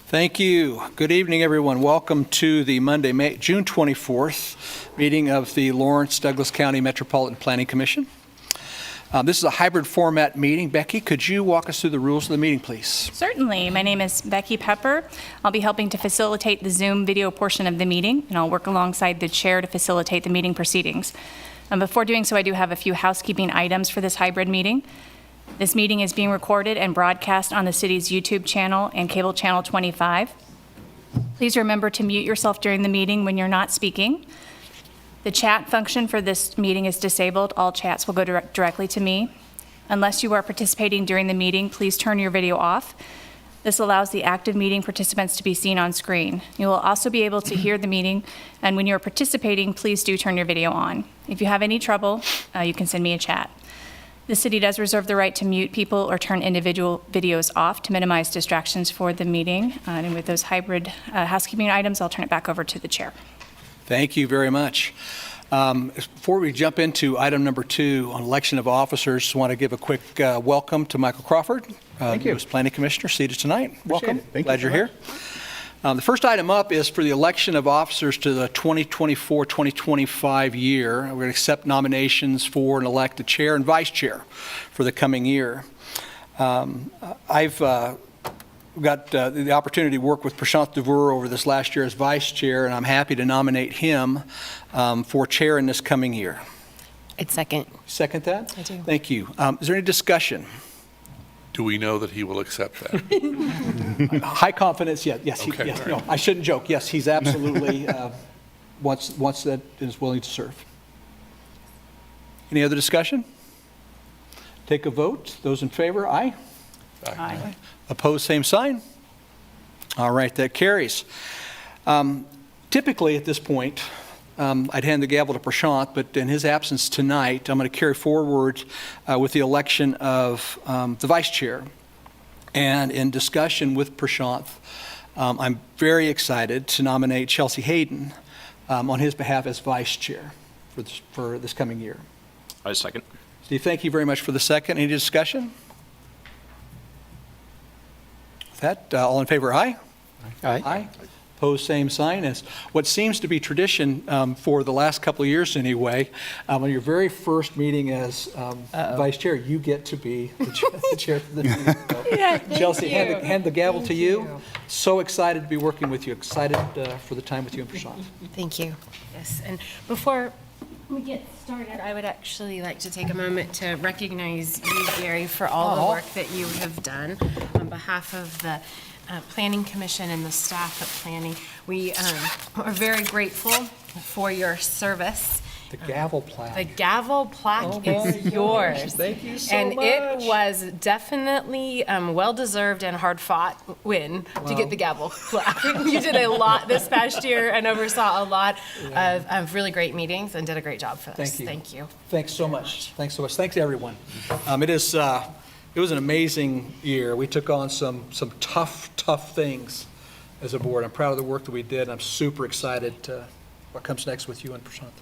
Thank you. Good evening, everyone. Welcome to the Monday, June 24th meeting of the Lawrence Douglas County Metropolitan Planning Commission. This is a hybrid format meeting. Becky, could you walk us through the rules of the meeting, please? Certainly. My name is Becky Pepper. I'll be helping to facilitate the Zoom video portion of the meeting, and I'll work alongside the chair to facilitate the meeting proceedings. Before doing so, I do have a few housekeeping items for this hybrid meeting. This meeting is being recorded and broadcast on the city's YouTube channel and cable channel 25. Please remember to mute yourself during the meeting when you're not speaking. The chat function for this meeting is disabled. All chats will go directly to me. Unless you are participating during the meeting, please turn your video off. This allows the active meeting participants to be seen on screen. You will also be able to hear the meeting, and when you're participating, please do turn your video on. If you have any trouble, you can send me a chat. The city does reserve the right to mute people or turn individual videos off to minimize distractions for the meeting. And with those hybrid housekeeping items, I'll turn it back over to the chair. Thank you very much. Before we jump into item number 2 on election of officers, I want to give a quick welcome to Michael Crawford, U.S. Planning Commissioner, seated tonight. Welcome. Glad you're here. The first item up is for the election of officers to the 2024-2025 year. We're going to accept nominations for and elect the chair and vice chair for the coming year. I've got the opportunity to work with Prashant Devur over this last year as vice chair, and I'm happy to nominate him for chair in this coming year. I'd second. Second that? I do. Thank you. Is there any discussion? Do we know that he will accept that? High confidence, yes. Okay, Yes. right. No, I shouldn't joke. Yes, he's absolutely wants that is willing to serve. Any other discussion? Take a vote. Those in favor, aye. Aye. Opposed, same sign. All right, that carries. Typically at this point, I'd hand the gavel to Prashant, but in his absence tonight, I'm going to carry forward with the election of the vice chair. And in discussion with Prashant, I'm very excited to nominate Chelsea Hayden on his behalf as vice chair for this coming year. I second. Steve, thank you very much for the second. Any discussion? With that, all in favor, aye? Aye. Aye. Opposed, same sign. As what seems to be tradition for the last couple of years anyway, on your very first meeting as vice chair, you get to be the chair for the meeting. So, Yeah, Chelsea, hand the gavel to you. So excited to be working with you. Excited for the time with you and Prashant. Thank you. Yes, and before we get started, I would actually like to take a moment to recognize you, Gary, for all the work that you have done on behalf of the Planning Commission and the staff at Planning. We are very grateful for your service. The gavel plaque. The gavel plaque is yours. Thank you so and much. it was definitely well-deserved and hard-fought win to get the gavel plaque. You did a lot this past year and oversaw a lot of really great meetings and did a great job for us. Thank you. Thank you. Thanks so much. Thanks so much. Thanks to everyone. It was an amazing year. We took on some tough things as a board. I'm proud of the work that we did. I'm super excited what comes next with you and Prashant.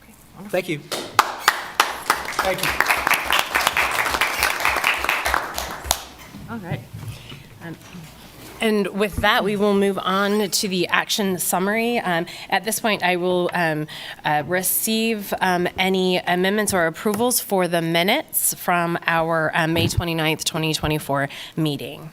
Thank you. Thank you. All right. And with that, we will move on to the action summary. At this point, I will receive any amendments or approvals for the minutes from our May 29th, 2024 meeting.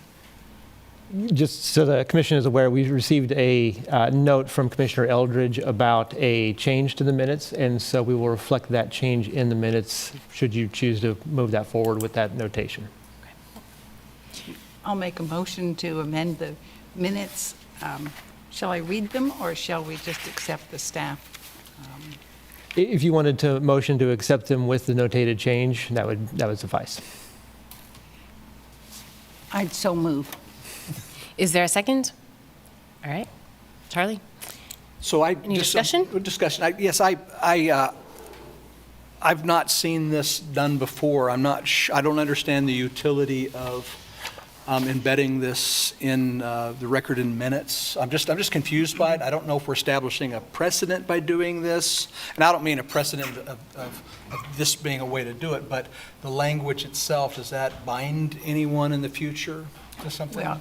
Just so the commission is aware, we received a note from Commissioner Eldredge about a change to the minutes, and so we will reflect that change in the minutes should you choose to move that forward with that notation. I'll make a motion to amend the minutes. Shall I read them, or shall we just accept the staff? If you wanted to motion to accept them with the notated change, that would suffice. I'd so move. Is there a second? All right. Charlie? So Any discussion? Discussion. Yes, I've not seen this done before. I don't understand the utility of embedding this in the record in minutes. I'm just confused by it. I don't know if we're establishing a precedent by doing this, and I don't mean a precedent of this being a way to do it, but the language itself, does that bind anyone in the future to something? Well,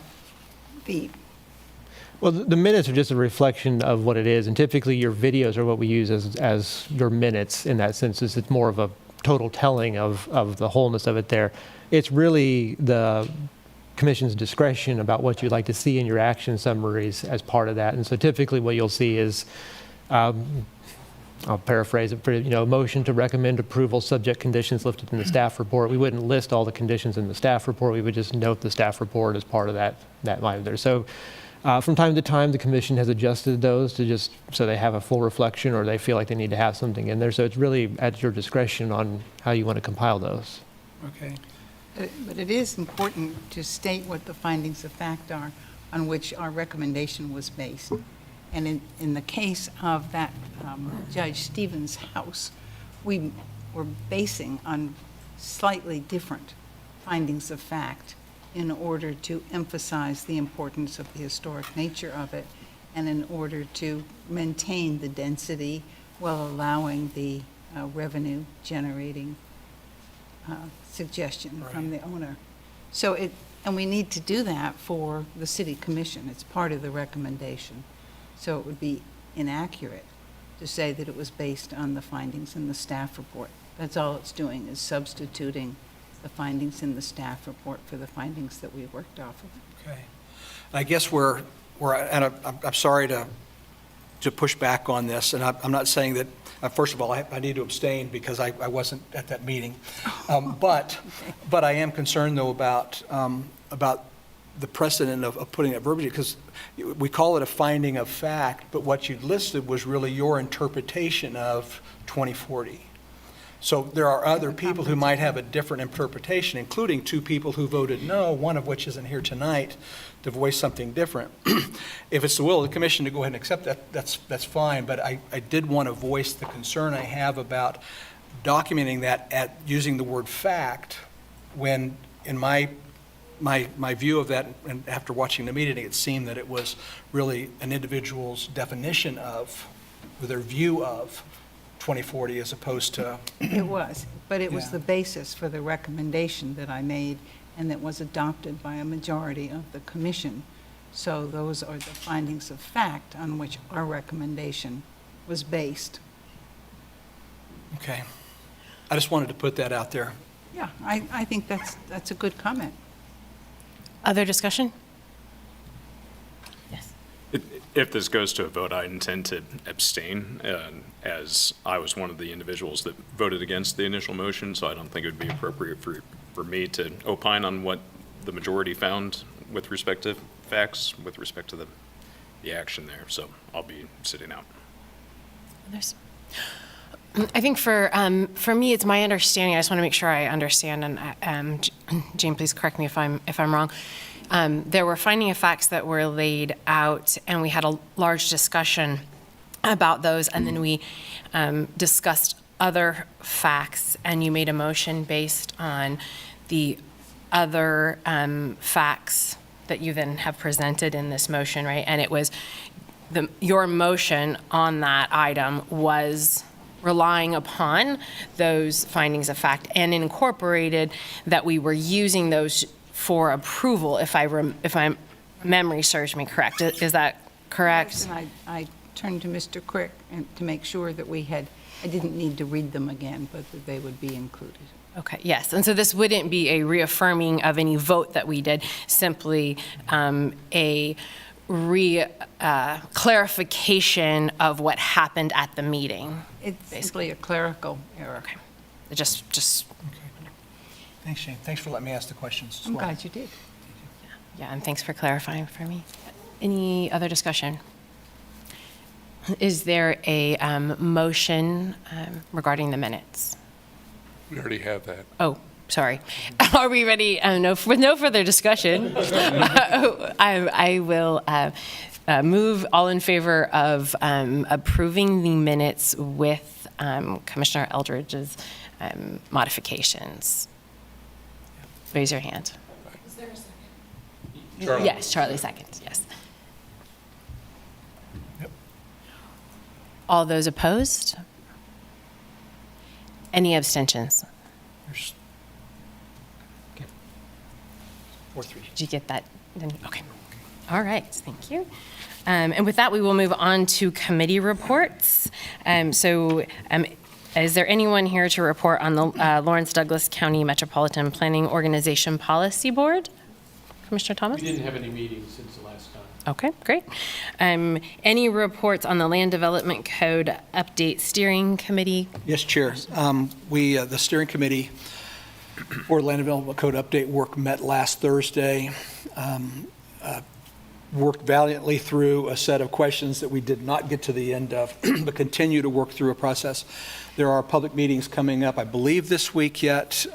Well, the minutes are just a reflection of what it is, and typically your videos are what we use as your minutes in that sense. It's more of a total telling of the wholeness of it there. It's really the commission's discretion about what you'd like to see in your action summaries as part of that. And so typically what you'll see is, I'll paraphrase it, a motion to recommend approval subject conditions listed in the staff report. We wouldn't list all the conditions in the staff report. We would just note the staff report as part of that line there. So from time to time, the commission has adjusted those to just so they have a full reflection, or they feel like they need to have something in there. So it's really at your discretion on how you want to compile those. Okay. But it is important to state what the findings of fact are on which our recommendation was based. And in the case of that Judge Stevens' house, we were basing on slightly different findings of fact in order to emphasize the importance of the historic nature of it, and in order to maintain the density while allowing the revenue-generating suggestion from the owner. So and we need to do that for the city commission. It's part of the recommendation. So it would be inaccurate to say that it was based on the findings in the staff report. That's all it's doing, is substituting the findings in the staff report for the findings that we worked off of. Okay. I guess and I'm sorry to push back on this, and I'm not saying that, first of all, I need to abstain because I wasn't at that meeting. But I am concerned, though, about the precedent of putting that verbiage, because we call it a finding of fact, but what you listed was really your interpretation of 2040. So there are other people who might have a different interpretation, including two people who voted no, one of which isn't here tonight, to voice something different. If it's the will of the commission to go ahead and accept that, that's fine, but I did want to voice the concern I have about documenting that using the word fact, when in my view of that, and after watching the meeting, it seemed that it was really an individual's definition of, or their view of 2040 as opposed to... It was, but it was Yeah. the basis for the recommendation that I made, and that was adopted by a majority of the commission. So those are the findings of fact on which our recommendation was based. Okay. I just wanted to put that out there. Yeah, I think that's a good comment. Other discussion? Yes. If this goes to a vote, I intend to abstain, as I was one of the individuals that voted against the initial motion, so I don't think it would be appropriate for me to opine on what the majority found with respect to facts, with respect to the action there. So I'll be sitting out. Others? I think for me, it's my understanding. I just want to make sure I understand, and Jane, please correct me if I'm wrong. There were finding of facts that were laid out, and we had a large discussion about those, and then we discussed other facts, and you made a motion based on the other facts that you then have presented in this motion, right? And it was your motion on that item was relying upon those findings of fact and incorporated that we were using those for approval, if my memory serves me correct. Is that correct? And I turned to Mr. Crick to make sure that I didn't need to read them again, but that they would be included. Okay, yes. And so this wouldn't be a reaffirming of any vote that we did, simply a clarification of what happened at the meeting. It's simply a clerical error. Okay. Just Thanks, Shane. Thanks for letting me ask the questions as I'm well. glad you did. yeah, and thanks for clarifying for me. Any other discussion? Is there a motion regarding the minutes? We already have that. Oh, sorry. Are we ready? With no further discussion, I will move. All in favor of approving the minutes with Commissioner Eldredge's modifications? Raise your hand. Is there a second? Yes, Charlie seconds, yes. Yep. All those opposed? Any abstentions? There's 4-3. Did you get that? Okay. All right, thank you. And with that, we will move on to committee reports. Is there anyone here to report on the Lawrence Douglas County Metropolitan Planning Organization Policy Board? Commissioner Thomas? We didn't have any meetings since the last time. Okay, great. Any reports on the Land Development Code Update Steering Committee? Yes, Chair. The steering committee for Land Development Code Update work met last Thursday. Worked valiantly through a set of questions that we did not get to the end of, but continue to work through a process. There are public meetings coming up, I believe, this week yet.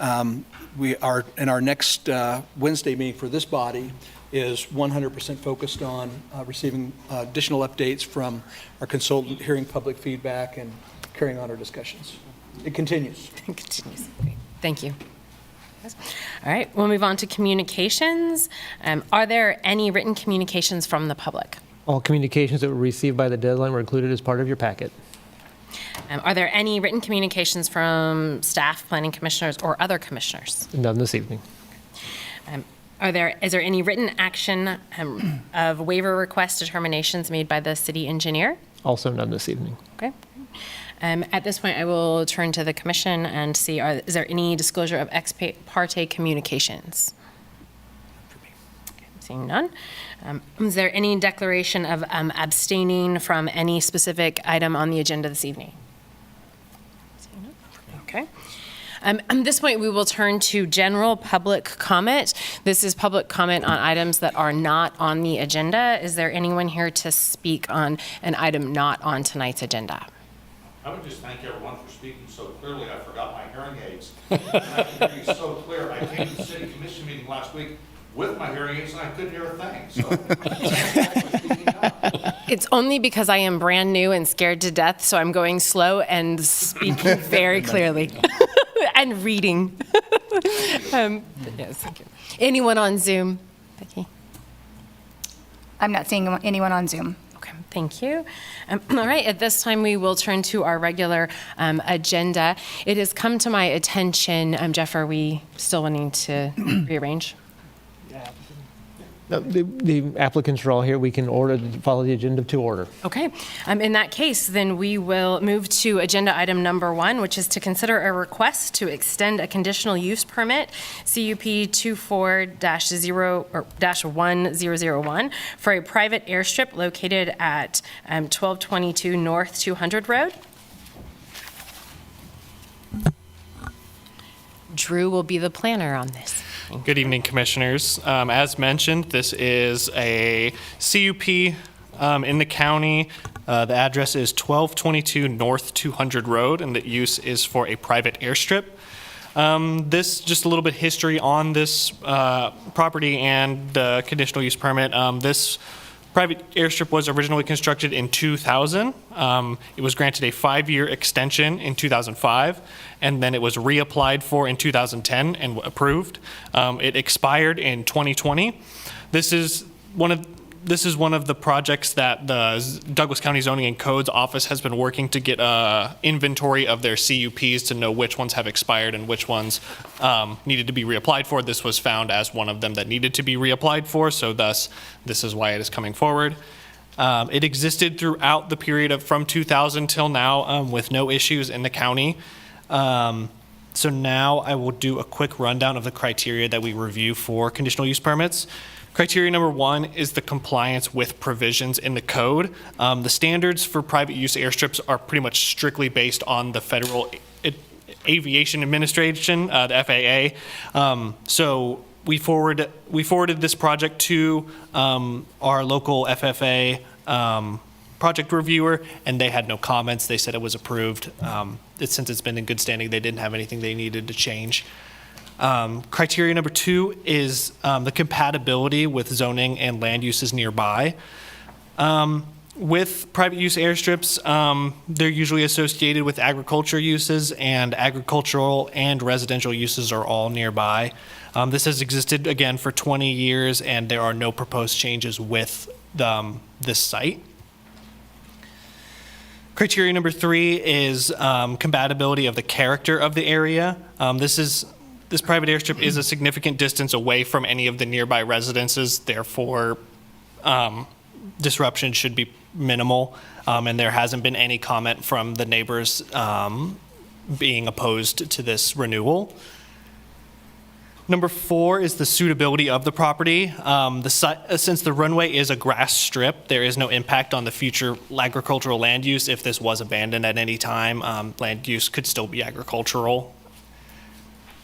We are in our next Wednesday meeting for this body is 100% focused on receiving additional updates from our consultant, hearing public feedback, and carrying on our discussions. It continues. It continues. Great. Thank you. All right, we'll move on to communications. Are there any written communications from the public? All communications that were received by the deadline were included as part of your packet. Are there any written communications from staff, planning commissioners, or other commissioners? None this evening. Is there any written action of waiver request determinations made by the city engineer? Also none this evening. Okay. At this point, I will turn to the commission and see, is there any disclosure of ex parte communications? Okay, seeing none. Is there any declaration of abstaining from any specific item on the agenda this evening? Seeing none. Okay. At this point, we will turn to general public comment. This is public comment on items that are not on the agenda. Is there anyone here to speak on an item not on tonight's agenda? I would just thank everyone for speaking so clearly. I forgot my hearing aids. And I can hear you so clear. I came to the city commission meeting last week with my hearing aids and I couldn't hear a thing. So thank you for speaking up. It's only because I am brand new and scared to death, so I'm going slow and speaking very clearly and reading. Yes, thank you. Anyone on Zoom? Becky? I'm not seeing anyone on Zoom. Okay, thank you. All right, at this time, we will turn to our regular agenda. It has come to my attention, Jeff, are we still wanting to rearrange? No, the applicants are all here. We can follow the agenda to order. Okay, in that case, then we will move to agenda item number 1, which is to consider a request to extend a conditional use permit, CUP 24-1001, for a private airstrip located at 1222 North 200 Road. Drew will be the planner on this. Good evening, Commissioners. As mentioned, this is a CUP in the county. The address is 1222 North 200 Road, and the use is for a private airstrip. Just a little bit history on this property and the conditional use permit. This private airstrip was originally constructed in 2000. It was granted a 5-year extension in 2005, and then it was reapplied for in 2010 and approved. It expired in 2020. This is one of the projects that the Douglas County Zoning and Codes Office has been working to get inventory of their CUPs to know which ones have expired and which ones needed to be reapplied for. This was found as one of them that needed to be reapplied for, so thus this is why it is coming forward. It existed throughout the period from 2000 till now with no issues in the county. So now I will do a quick rundown of the criteria that we review for conditional use permits. Criteria number 1 is the compliance with provisions in the code. The standards for private use airstrips are pretty much strictly based on the Federal Aviation Administration, the FAA. So we forwarded this project to our local FFA project reviewer, and they had no comments. They said it was approved. Since it's been in good standing, they didn't have anything they needed to change. Criteria number 2 is the compatibility with zoning and land uses nearby. With private use airstrips, they're usually associated with agriculture uses, and agricultural and residential uses are all nearby. This has existed, again, for 20 years, and there are no proposed changes with this site. Criteria number 3 is compatibility of the character of the area. This private airstrip is a significant distance away from any of the nearby residences, therefore disruption should be minimal, and there hasn't been any comment from the neighbors being opposed to this renewal. Number 4 is the suitability of the property. Since the runway is a grass strip, there is no impact on the future agricultural land use. If this was abandoned at any time, land use could still be agricultural.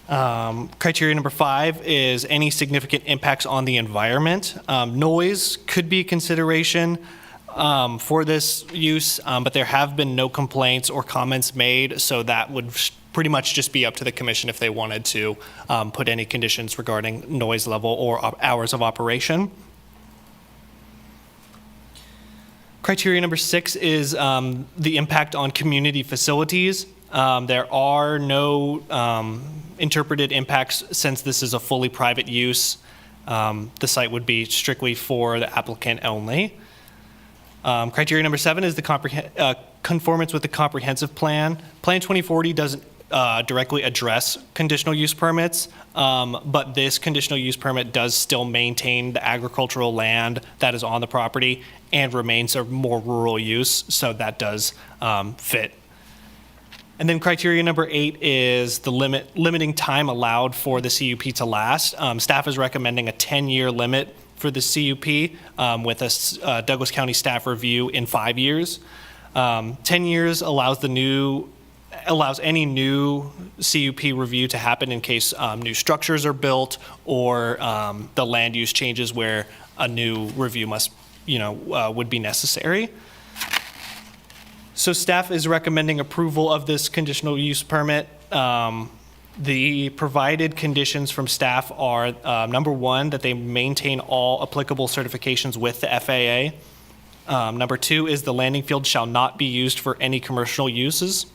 Criteria number 5 is any significant impacts on the environment. Noise could be a consideration for this use, but there have been no complaints or comments made, so that would pretty much just be up to the commission if they wanted to put any conditions regarding noise level or hours of operation. Criteria number 6 is the impact on community facilities. There are no interpreted impacts since this is a fully private use. The site would be strictly for the applicant only. Criteria number 7 is the conformance with the comprehensive plan. Plan 2040 doesn't directly address conditional use permits, but this conditional use permit does still maintain the agricultural land that is on the property and remains a more rural use, so that does fit. And then criteria number 8 is the limiting time allowed for the CUP to last. Staff is recommending a 10-year limit for the CUP with a Douglas County staff review in 5 years. 10 years allows any new CUP review to happen in case new structures are built or the land use changes where a new review would be necessary. So staff is recommending approval of this conditional use permit. The provided conditions from staff are, number 1, that they maintain all applicable certifications with the FAA. Number 2 is the landing field shall not be used for any commercial uses.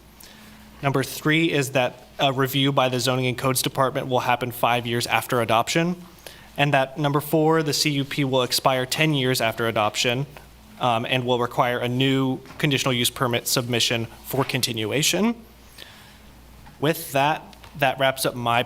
Number 3 is that a review by the Zoning and Codes Department will happen 5 years after adoption. And that number 4, the CUP will expire 10 years after adoption and will require a new conditional use permit submission for continuation. With that wraps up my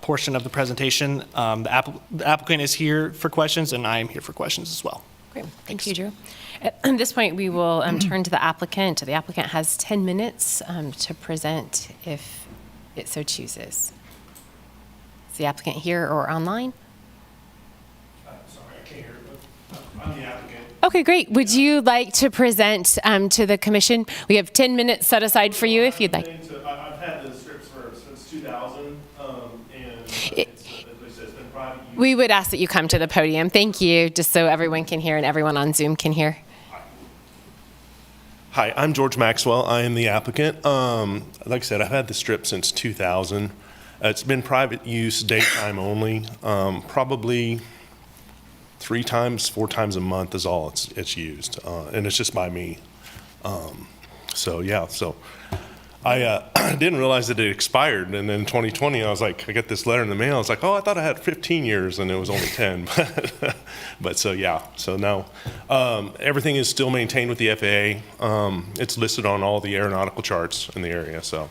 portion of the presentation. The applicant is here for questions, and I am here for questions as well. Great, thank you, Drew. At this point, we will turn to the applicant. The applicant has 10 minutes to present if it so chooses. Is the applicant here or online? Sorry, I can't hear, but I'm the applicant. Okay, great. Would you like to present to the commission? We have 10 minutes set aside for you if you'd like. I've had the strips since 2000, and it's been private use. We would ask that you come to the podium. Thank you, just so everyone can hear and everyone on Zoom can hear. Hi, I'm George Maxwell. I am the applicant. Like I said, I've had the strip since 2000. It's been private use, daytime only. Probably 3 times, 4 times a month is all it's used, and it's just by me. So I didn't realize that it expired, and then 2020, I was like, I got this letter in the mail. I was like, oh, I thought I had 15 years, and it was only 10. But so now everything is still maintained with the FAA. It's listed on all the aeronautical charts in the area. So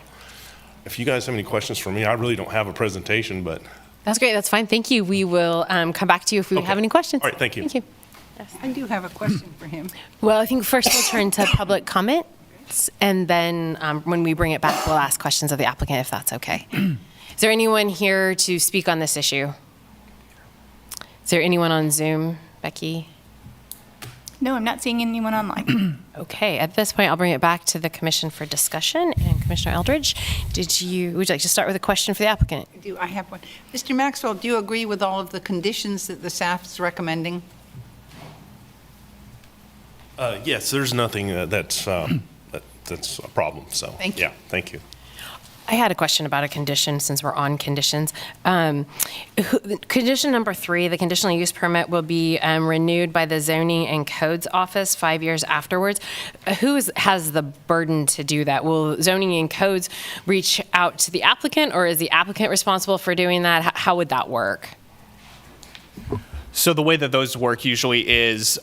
if you guys have any questions for me, I really don't have a presentation, but. That's great. That's fine. Thank you. We will come back to you if we have any questions. All right. Thank you. Thank you. I do have a question for him. Well, I think first we'll turn to public comment, and then when we bring it back, we'll ask questions of the applicant if that's okay. Is there anyone here to speak on this issue? Is there anyone on Zoom, Becky? No, I'm not seeing anyone online. Okay, at this point, I'll bring it back to the commission for discussion. And Commissioner Eldredge, would you like to start with a question for the applicant? I have one. Mr. Maxwell, do you agree with all of the conditions that the staff is recommending? Yes, there's nothing that's a problem. So Thank you. Yeah, thank you. I had a question about a condition since we're on conditions. Condition number 3, the conditional use permit will be renewed by the Zoning and Codes Office 5 years afterwards. Who has the burden to do that? Will Zoning and Codes reach out to the applicant, or is the applicant responsible for doing that? How would that work? So the way that those work usually is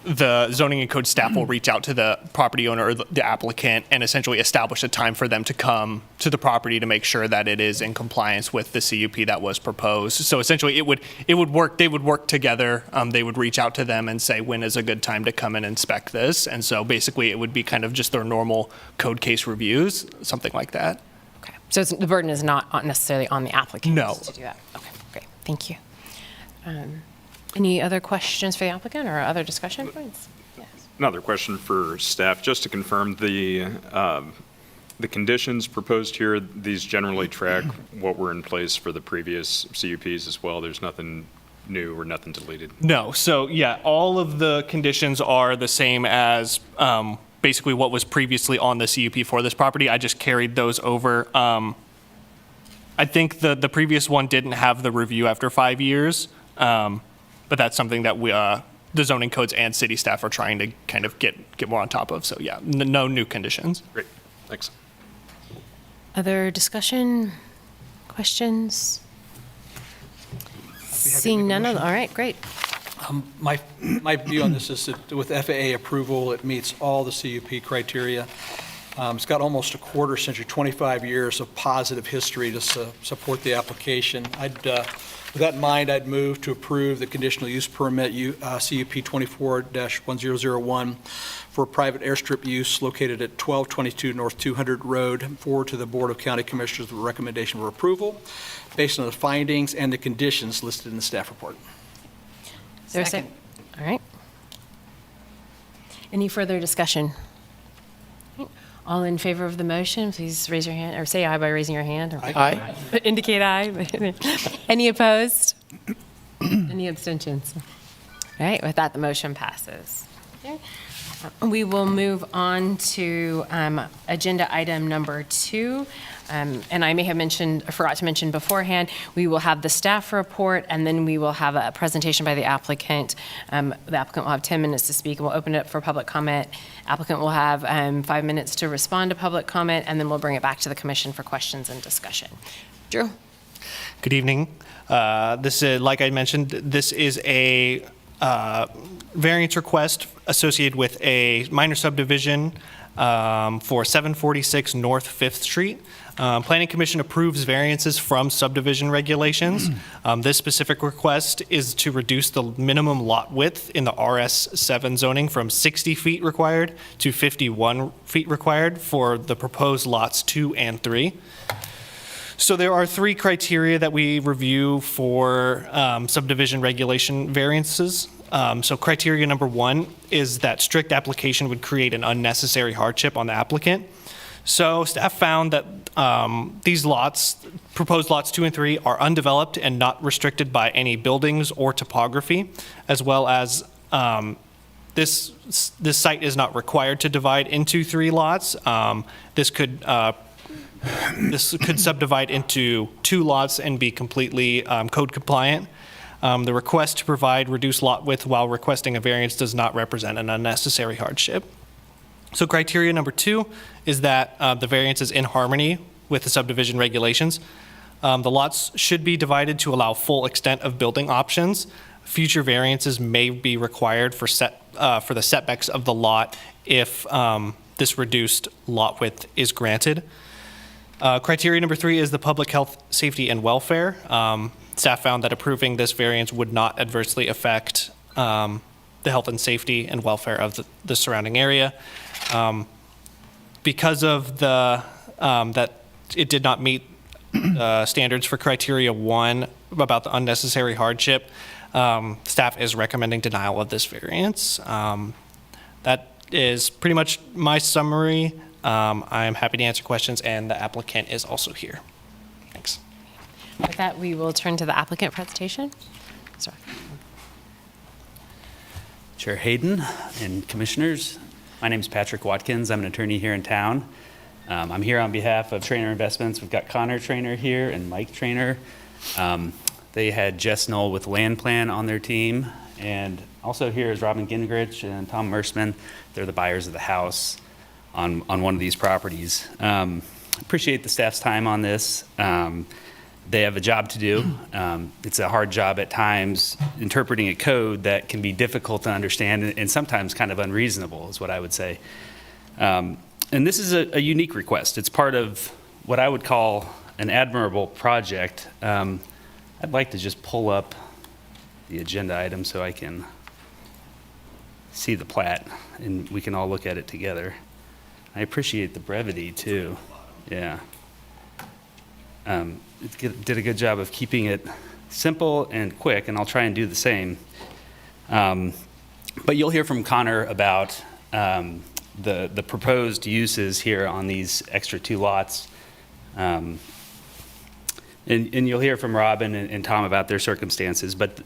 the zoning and code staff will reach out to the property owner or the applicant and essentially establish a time for them to come to the property to make sure that it is in compliance with the CUP that was proposed. So essentially, it would work. They would work together. They would reach out to them and say when is a good time to come and inspect this. And so basically, it would be kind of just their normal code case reviews, something like that. Okay. So the burden is not necessarily on the applicant No. to do that. Okay, great. Thank you. Any other questions for the applicant or other discussion points? Yes. Another question for staff, just to confirm the conditions proposed here, these generally track what were in place for the previous CUPs as well? There's nothing new or nothing deleted? No. So yeah, all of the conditions are the same as basically what was previously on the CUP for this property. I just carried those over. I think the previous one didn't have the review after 5 years, but that's something that we, the zoning codes and city staff are trying to kind of get more on top of. So yeah, no new conditions. Great, thanks. Other discussion, questions? Seeing none of, all right, great. My view on this is that with FAA approval, it meets all the CUP criteria. It's got almost a quarter century, 25 years of positive history to support the application. With that in mind, I'd move to approve the conditional use permit, CUP 24-1001, for private airstrip use located at 1222 North 200 Road, forward to the Board of County Commissioners with a recommendation for approval based on the findings and the conditions listed in the staff report. Is there a second? All right. Any further discussion? All in favor of the motion, please raise your hand, or say aye by raising your hand. Or Aye. indicate aye. Any opposed? Any abstentions? All right, with that, the motion passes. Okay. We will move on to agenda item number 2. And I may have forgot to mention beforehand, we will have the staff report, and then we will have a presentation by the applicant. The applicant will have 10 minutes to speak, and we'll open it up for public comment. Applicant will have 5 minutes to respond to public comment, and then we'll bring it back to the commission for questions and discussion. Drew? Good evening. This is, like I mentioned, this is a variance request associated with a minor subdivision for 746 North 5th Street. Planning Commission approves variances from subdivision regulations. This specific request is to reduce the minimum lot width in the RS7 zoning from 60 feet required to 51 feet required for the proposed lots 2 and 3. So there are 3 criteria that we review for subdivision regulation variances. So criteria number 1 is that strict application would create an unnecessary hardship on the applicant. So staff found that these lots, proposed lots 2 and 3, are undeveloped and not restricted by any buildings or topography, as well as this site is not required to divide into 3 lots. This could subdivide into 2 lots and be completely code compliant. The request to provide reduced lot width while requesting a variance does not represent an unnecessary hardship. So criteria number 2 is that the variance is in harmony with the subdivision regulations. The lots should be divided to allow full extent of building options. Future variances may be required for the setbacks of the lot if this reduced lot width is granted. Criteria number 3 is the public health, safety, and welfare. Staff found that approving this variance would not adversely affect the health and safety and welfare of the surrounding area. Because of that it did not meet standards for criteria 1 about the unnecessary hardship, staff is recommending denial of this variance. That is pretty much my summary. I am happy to answer questions, and the applicant is also here. Thanks. With that, we will turn to the applicant presentation. Sorry. Chair Hayden and commissioners, my name is Patrick Watkins. I'm an attorney here in town. I'm here on behalf of Trainer Investments. We've got Connor Trainer here and Mike Trainer. They had Jess Knoll with Land Plan on their team. And also here is Robin Gingrich and Tom Mersman. They're the buyers of the house on one of these properties. Appreciate the staff's time on this. They have a job to do. It's a hard job at times, interpreting a code that can be difficult to understand and sometimes kind of unreasonable, is what I would say. And this is a unique request. It's part of what I would call an admirable project. I'd like to just pull up the agenda item so I can see the plat and we can all look at it together. I appreciate the brevity too. Yeah. It did a good job of keeping it simple and quick, and I'll try and do the same. But you'll hear from Connor about the proposed uses here on these extra 2 lots. And you'll hear from Robin and Tom about their circumstances. But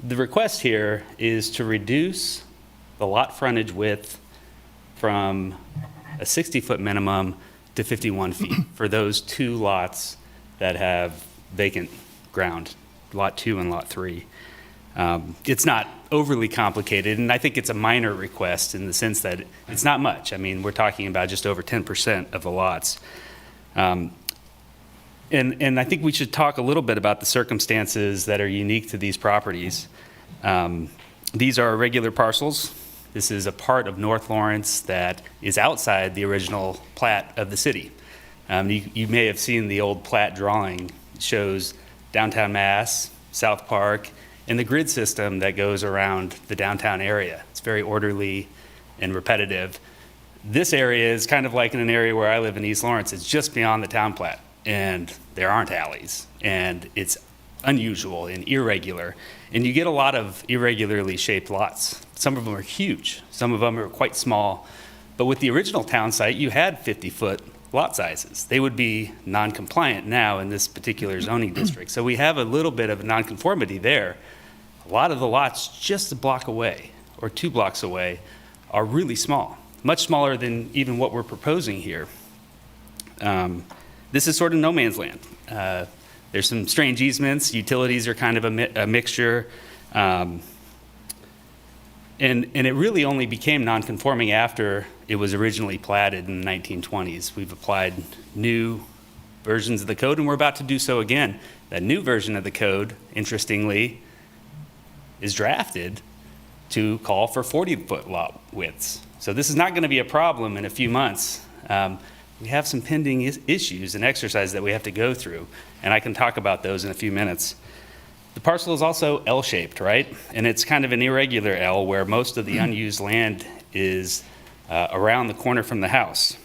the request here is to reduce the lot frontage width from a 60-foot minimum to 51 feet for those 2 lots that have vacant ground, Lot 2 and Lot 3. It's not overly complicated, and I think it's a minor request in the sense that it's not much. I mean, we're talking about just over 10% of the lots. And I think we should talk a little bit about the circumstances that are unique to these properties. These are irregular parcels. This is a part of North Lawrence that is outside the original plat of the city. You may have seen the old plat drawing. It shows downtown Mass, South Park, and the grid system that goes around the downtown area. It's very orderly and repetitive. This area is kind of like in an area where I live in East Lawrence. It's just beyond the town plat, and there aren't alleys, and it's unusual and irregular. And you get a lot of irregularly shaped lots. Some of them are huge. Some of them are quite small. But with the original town site, you had 50-foot lot sizes. They would be non-compliant now in this particular zoning district. So we have a little bit of nonconformity there. A lot of the lots just a block away or 2 blocks away are really small, much smaller than even what we're proposing here. This is sort of no man's land. There's some strange easements. Utilities are kind of a mixture. And it really only became non-conforming after it was originally platted in the 1920s. We've applied new versions of the code, and we're about to do so again. That new version of the code, interestingly, is drafted to call for 40-foot lot widths. So this is not going to be a problem in a few months. We have some pending issues and exercises that we have to go through, and I can talk about those in a few minutes. The parcel is also L-shaped, right? And it's kind of an irregular L where most of the unused land is around the corner from the house.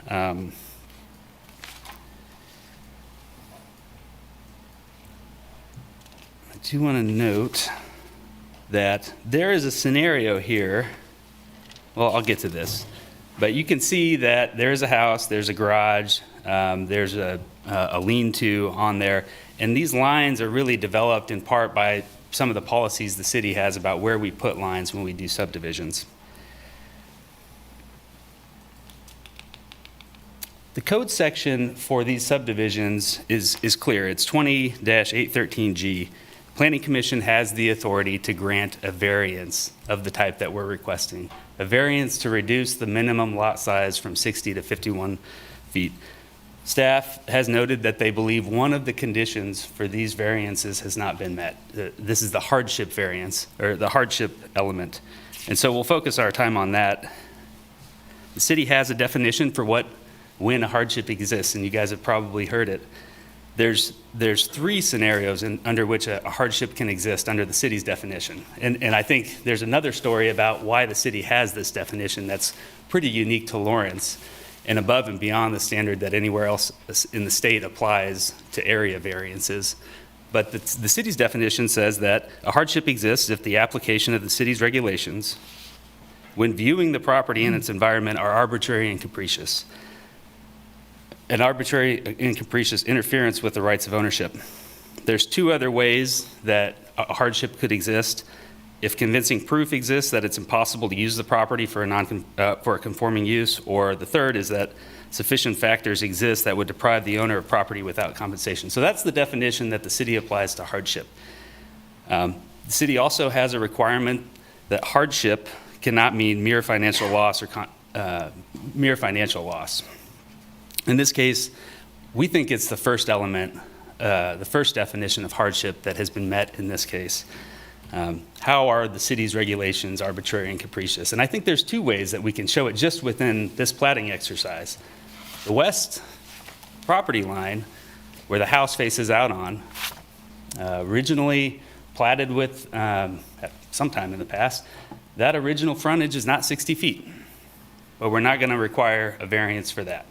I do want to note that there is a scenario here. Well, I'll get to this. But you can see that there's a house, there's a garage, there's a lean-to on there. And these lines are really developed in part by some of the policies the city has about where we put lines when we do subdivisions. The code section for these subdivisions is clear. It's 20-813G. Planning Commission has the authority to grant a variance of the type that we're requesting, a variance to reduce the minimum lot size from 60 to 51 feet. Staff has noted that they believe one of the conditions for these variances has not been met. This is the hardship variance, or the hardship element. And so we'll focus our time on that. The city has a definition for when a hardship exists, and you guys have probably heard it. There's 3 scenarios under which a hardship can exist under the city's definition. And I think there's another story about why the city has this definition that's pretty unique to Lawrence and above and beyond the standard that anywhere else in the state applies to area variances. But the city's definition says that a hardship exists if the application of the city's regulations, when viewing the property and its environment, are arbitrary and capricious. An arbitrary and capricious interference with the rights of ownership. There's 2 other ways that a hardship could exist. If convincing proof exists that it's impossible to use the property for a conforming use, or the third is that sufficient factors exist that would deprive the owner of property without compensation. So that's the definition that the city applies to hardship. The city also has a requirement that hardship cannot mean mere financial loss or mere financial loss. In this case, we think it's the first element the first definition of hardship that has been met in this case. How are the city's regulations arbitrary and capricious? And I think there's two ways that we can show it just within this platting exercise. The west property line, where the house faces out on, originally platted with, sometime in the past, that original frontage is not 60 feet. But we're not going to require a variance for that,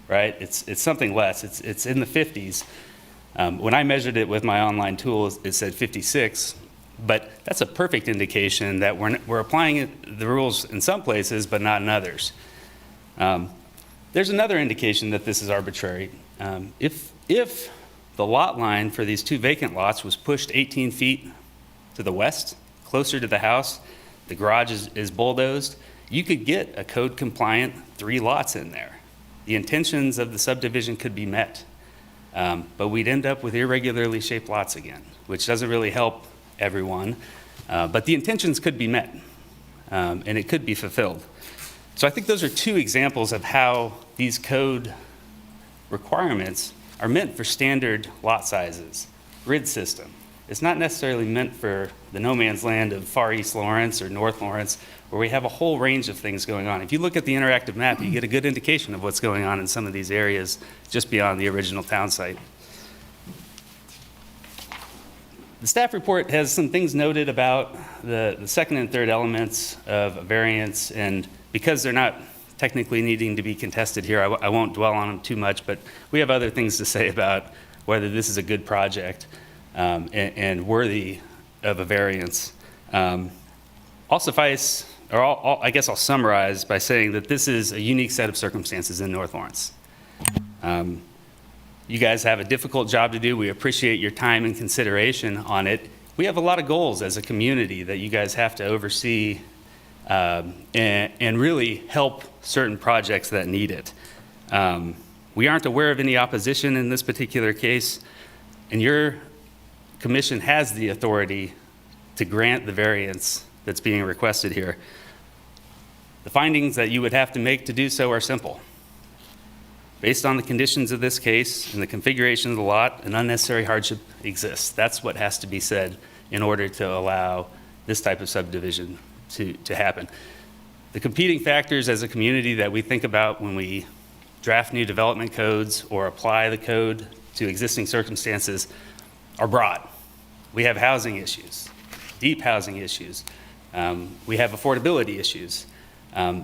right? It's something less. It's in the 50s. When I measured it with my online tool, it said 56. But that's a perfect indication that we're applying the rules in some places, but not in others. There's another indication that this is arbitrary. If the lot line for these two vacant lots was pushed 18 feet to the west, closer to the house, the garage is bulldozed, you could get a code-compliant 3 lots in there. The intentions of the subdivision could be met, but we'd end up with irregularly shaped lots again, which doesn't really help everyone, but the intentions could be met, and it could be fulfilled. So I think those are two examples of how these code requirements are meant for standard lot sizes, grid system. It's not necessarily meant for the no man's land of Far East Lawrence or North Lawrence, where we have a whole range of things going on. If you look at the interactive map, you get a good indication of what's going on in some of these areas just beyond the original town site. The staff report has some things noted about the second and third elements of a variance, and because they're not technically needing to be contested here, I won't dwell on them too much, but we have other things to say about whether this is a good project and worthy of a variance. I'll suffice, or I guess I'll summarize by saying that this is a unique set of circumstances in North Lawrence. You guys have a difficult job to do. We appreciate your time and consideration on it. We have a lot of goals as a community that you guys have to oversee and really help certain projects that need it. We aren't aware of any opposition in this particular case, and your commission has the authority to grant the variance that's being requested here. The findings that you would have to make to do so are simple. Based on the conditions of this case and the configuration of the lot, an unnecessary hardship exists. That's what has to be said in order to allow this type of subdivision to happen. The competing factors as a community that we think about when we draft new development codes or apply the code to existing circumstances are broad. We have housing issues, deep housing issues. We have affordability issues.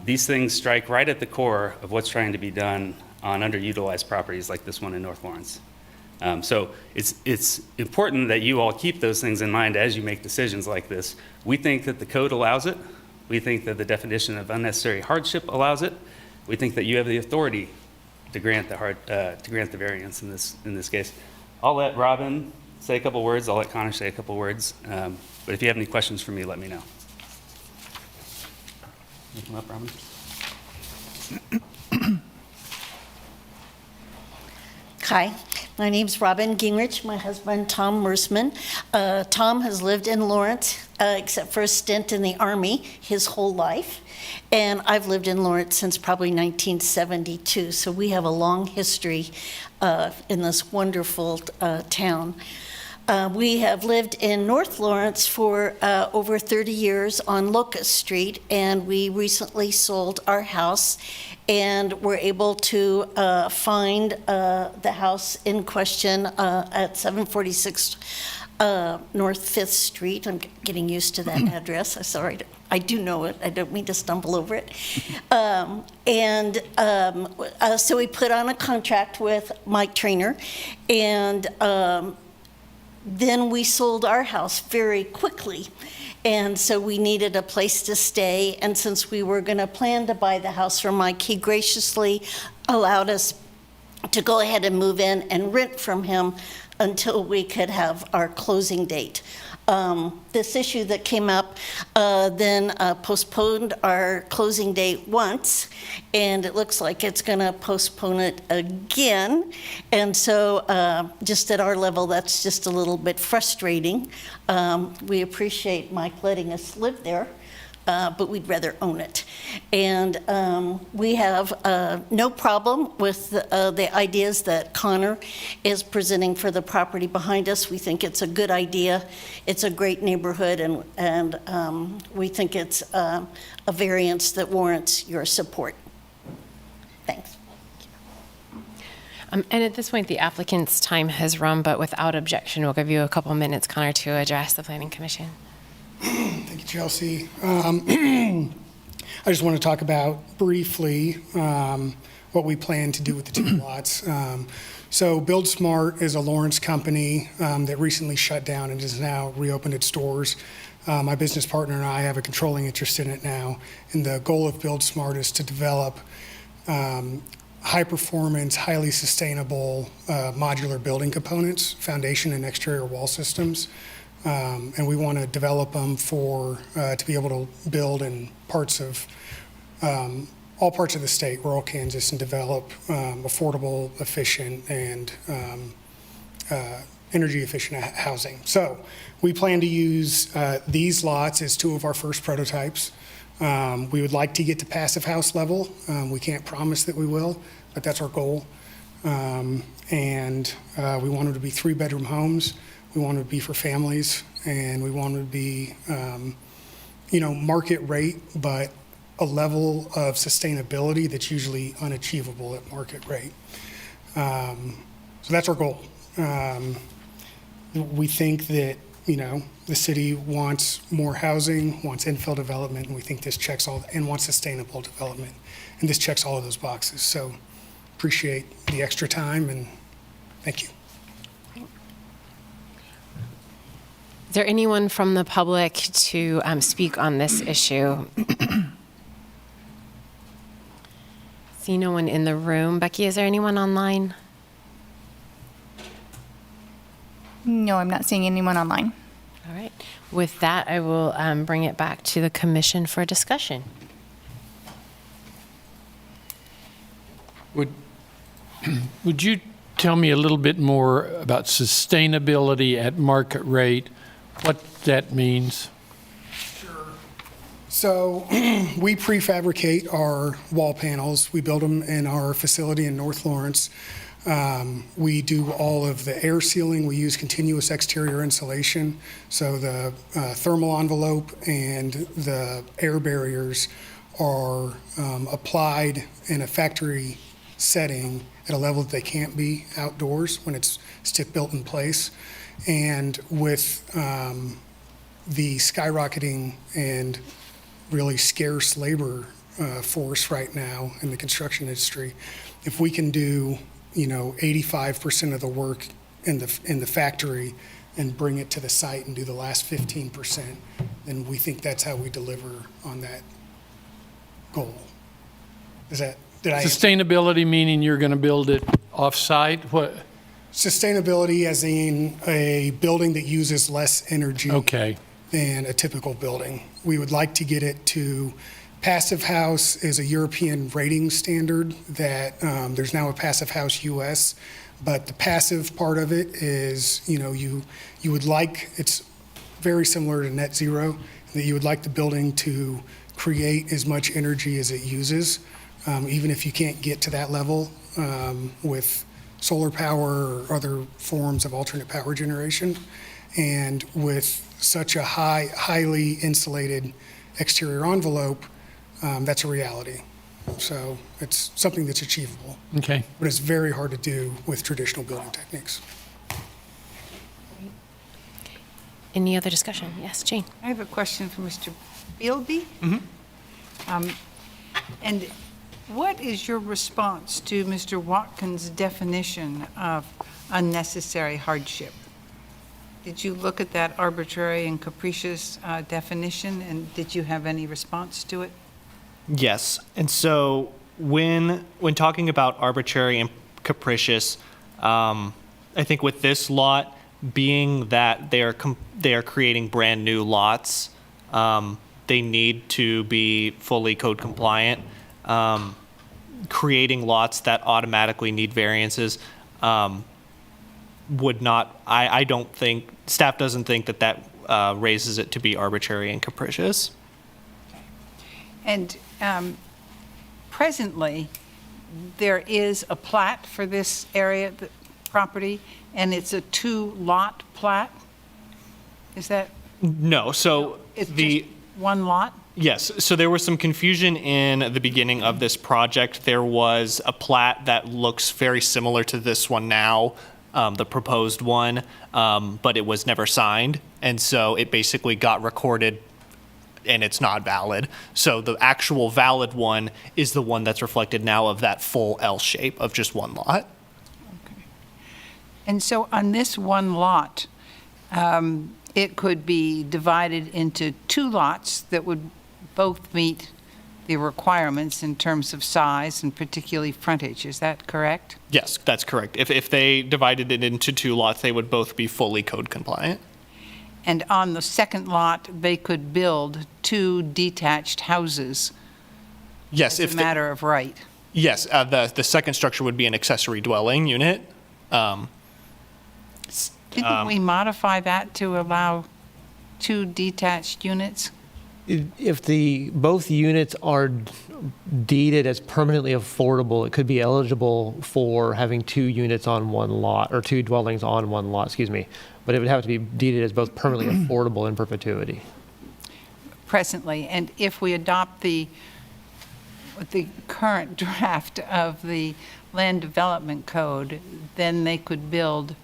These things strike right at the core of what's trying to be done on underutilized properties like this one in North Lawrence. So it's important that you all keep those things in mind as you make decisions like this. We think that the code allows it. We think that the definition of unnecessary hardship allows it. We think that you have the authority to grant the variance in this case. I'll let Robin say a couple words. I'll let Connor say a couple words. But if you have any questions for me, let me know. You come up, Robin. Hi, my name's Robin Gingrich, my husband Tom Mersman. Tom has lived in Lawrence, except for a stint in the Army, his whole life. And I've lived in Lawrence since probably 1972, so we have a long history in this wonderful town. We have lived in North Lawrence for over 30 years on Locust Street, and we recently sold our house and were able to find the house in question at 746 North 5th Street. I'm getting used to that address. I'm sorry. I do know it. I don't mean to stumble over it. So we put on a contract with Mike Trainer, and then we sold our house very quickly. And so we needed a place to stay. And since we were going to plan to buy the house from Mike, he graciously allowed us to go ahead and move in and rent from him until we could have our closing date. This issue that came up then postponed our closing date once, and it looks like it's going to postpone it again. And so just at our level, that's just a little bit frustrating. We appreciate Mike letting us live there, but we'd rather own it. And we have no problem with the ideas that Connor is presenting for the property behind us. We think it's a good idea. It's a great neighborhood, and we think it's a variance that warrants your support. Thanks. And at this point, the applicant's time has run, but without objection, we'll give you a couple minutes, Connor, to address the Planning Commission. Thank you, Chelsea. I just want to talk about briefly what we plan to do with the two lots. So Build Smart is a Lawrence company that recently shut down and has now reopened its doors. My business partner and I have a controlling interest in it now, and the goal of Build Smart is to develop high-performance, highly sustainable modular building components, foundation and exterior wall systems. And we want to develop them to be able to build in all parts of the state, rural Kansas, and develop affordable, efficient, and energy-efficient housing. So we plan to use these lots as two of our first prototypes. We would like to get to passive house level. We can't promise that we will, but that's our goal. And we want them to be 3-bedroom homes. We want them to be for families, and we want them to be, market rate, but a level of sustainability that's usually unachievable at market rate. So that's our goal. We think that, the city wants more housing, wants infill development, and we think this checks and wants sustainable development. And this checks all of those boxes. So appreciate the extra time, and thank you. Is there anyone from the public to speak on this issue? See no one in the room. Becky, is there anyone online? No, I'm not seeing anyone online. All right. With that, I will bring it back to the commission for discussion. Would you tell me a little bit more about sustainability at market rate, what that means? So we prefabricate our wall panels. We build them in our facility in North Lawrence. We do all of the air sealing. We use continuous exterior insulation. So the thermal envelope and the air barriers are applied in a factory setting at a level that they can't be outdoors when it's stick built in place. And with the skyrocketing and really scarce labor force right now in the construction industry, if we can do 85% of the work in the factory and bring it to the site and do the last 15%, then we think that's how we deliver on that goal. Did I Sustainability meaning you're going to build it off-site? What? Sustainability as in a building that uses less energy than a typical building. We would like to get it to passive house is a European rating standard that there's now a passive house US, but the passive part of it is, you would like, it's very similar to net zero, that you would like the building to create as much energy as it uses, even if you can't get to that level with solar power or other forms of alternate power generation. And with such a highly insulated exterior envelope, that's a reality. So it's something that's achievable. Okay. But it's very hard to do with traditional building techniques. Any other discussion? Yes, Jane. I have a question for Mr. Bilby. And what is your response to Mr. Watkins' definition of unnecessary hardship? Did you look at that arbitrary and capricious definition, and did you have any response to it? Yes. And so when talking about arbitrary and capricious, I think with this lot, being that they are creating brand new lots, they need to be fully code compliant. Creating lots that automatically need variances would not, I don't think, staff doesn't think that raises it to be arbitrary and capricious. And presently, there is a plat for this area, the property, and it's a 2-lot plat? Is that, No, so it's the. just one lot? Yes, so there was some confusion in the beginning of this project. There was a plat that looks very similar to this one now, the proposed one, but it was never signed. And so it basically got recorded and it's not valid. So the actual valid one is the one that's reflected now of that full L shape of just one lot. And so on this one lot, it could be divided into 2 lots that would both meet the requirements in terms of size and particularly frontage. Is that correct? Yes, that's correct. If they divided it into 2 lots, they would both be fully code compliant. And on the second lot, they could build 2 detached houses Yes, as a matter of right? Yes, the second structure would be an accessory dwelling unit. Didn't we modify that to allow 2 detached units? If both units are deeded as permanently affordable, it could be eligible for having 2 units on one lot, or 2 dwellings on one lot, excuse me. But it would have to be deeded as both permanently affordable in perpetuity. Presently, and if we adopt the current draft of the land development code, then they could build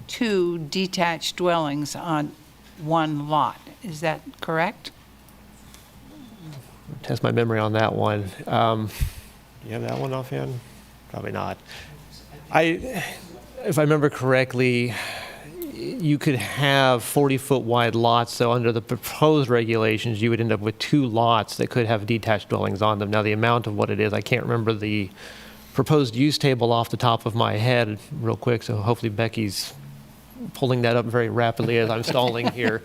2 detached dwellings on one lot. Is that correct? Test my memory on that one. You have that one offhand? Probably not. If I remember correctly, you could have 40-foot wide lots, so under the proposed regulations, you would end up with 2 lots that could have detached dwellings on them. Now, the amount of what it is, I can't remember the proposed use table off the top of my head real quick, so hopefully Becky's pulling that up very rapidly as I'm stalling here.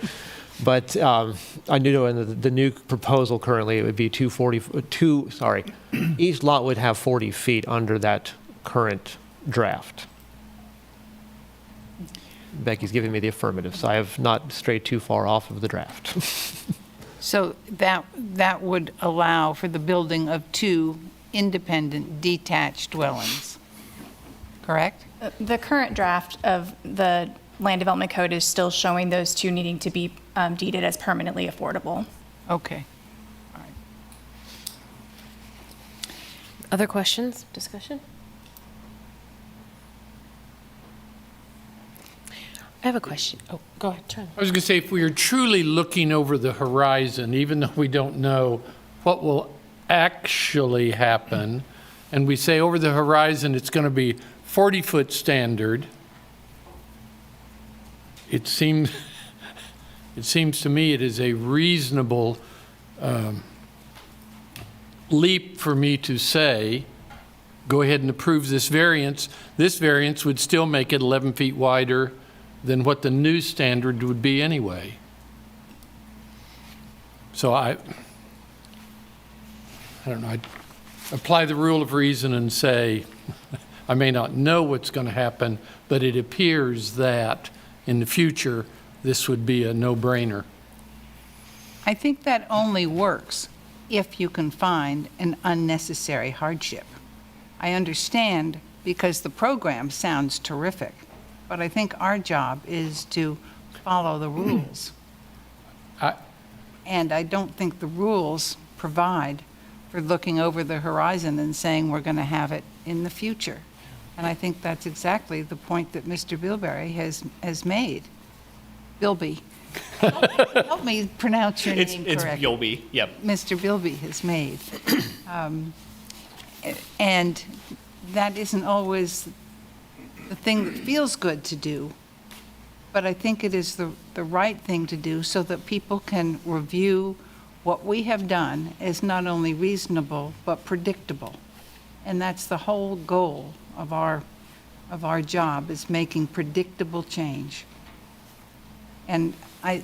But I do know in the new proposal currently, it would be each lot would have 40 feet under that current draft. Becky's giving me the affirmative, so I have not strayed too far off of the draft. So that would allow for the building of 2 independent detached dwellings, correct? The current draft of the land development code is still showing those 2 needing to be deeded as permanently affordable. Okay. All right. Other questions, discussion? I have a question. Oh, go ahead, Charlie. I was going to say, if we are truly looking over the horizon, even though we don't know what will actually happen, and we say over the horizon it's going to be 40-foot standard, it seems to me it is a reasonable leap for me to say, go ahead and approve this variance. This variance would still make it 11 feet wider than what the new standard would be anyway. So I don't know, I'd apply the rule of reason and say, I may not know what's going to happen, but it appears that in the future, this would be a no-brainer. I think that only works if you can find an unnecessary hardship. I understand because the program sounds terrific, but I think our job is to follow the rules. And I don't think the rules provide for looking over the horizon and saying we're going to have it in the future. And I think that's exactly the point that Mr. Bilberry has made. Bilby. Help me pronounce your name correctly. It's Bilby, yep. Mr. Bilby has made. And that isn't always the thing that feels good to do, but I think it is the right thing to do so that people can review what we have done as not only reasonable, but predictable. And that's the whole goal of our job, is making predictable change. And I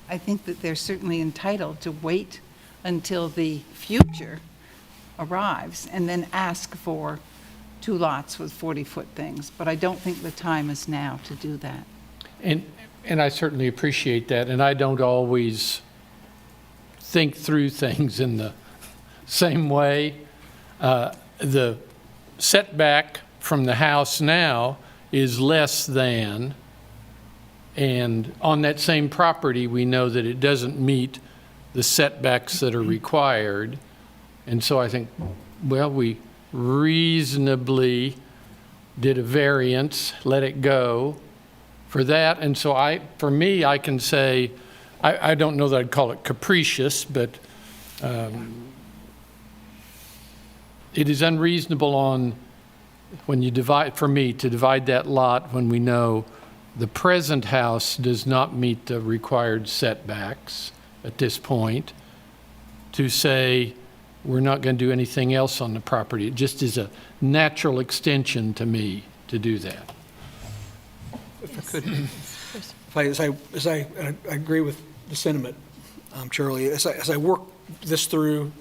think that they're certainly entitled to wait until the future arrives and then ask for 2 lots with 40-foot things. But I don't think the time is now to do that. And I certainly appreciate that, and I don't always think through things in the same way. The setback from the house now is less than, and on that same property, we know that it doesn't meet the setbacks that are required. And so I think, well, we reasonably did a variance, let it go for that. And so for me, I can say, I don't know that I'd call it capricious, but it is unreasonable when you divide, for me, to divide that lot when we know the present house does not meet the required setbacks at this point, to say we're not going to do anything else on the property. It just is a natural extension to me to do that. If I could, as I agree with the sentiment, Charlie, as I work this through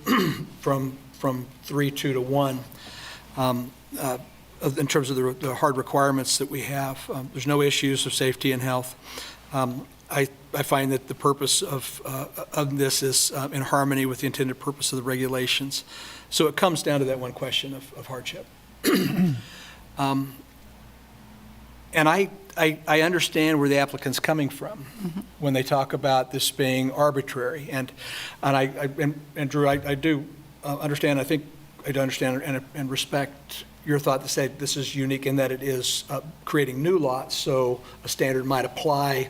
from 3-2 to 1, in terms of the hard requirements that we have, there's no issues of safety and health. I find that the purpose of this is in harmony with the intended purpose of the regulations. So it comes down to that one question of hardship. And I understand where the applicant's coming from when they talk about this being arbitrary. And Drew, I do understand, I think I do understand and respect your thought to say this is unique in that it is creating new lots, so a standard might apply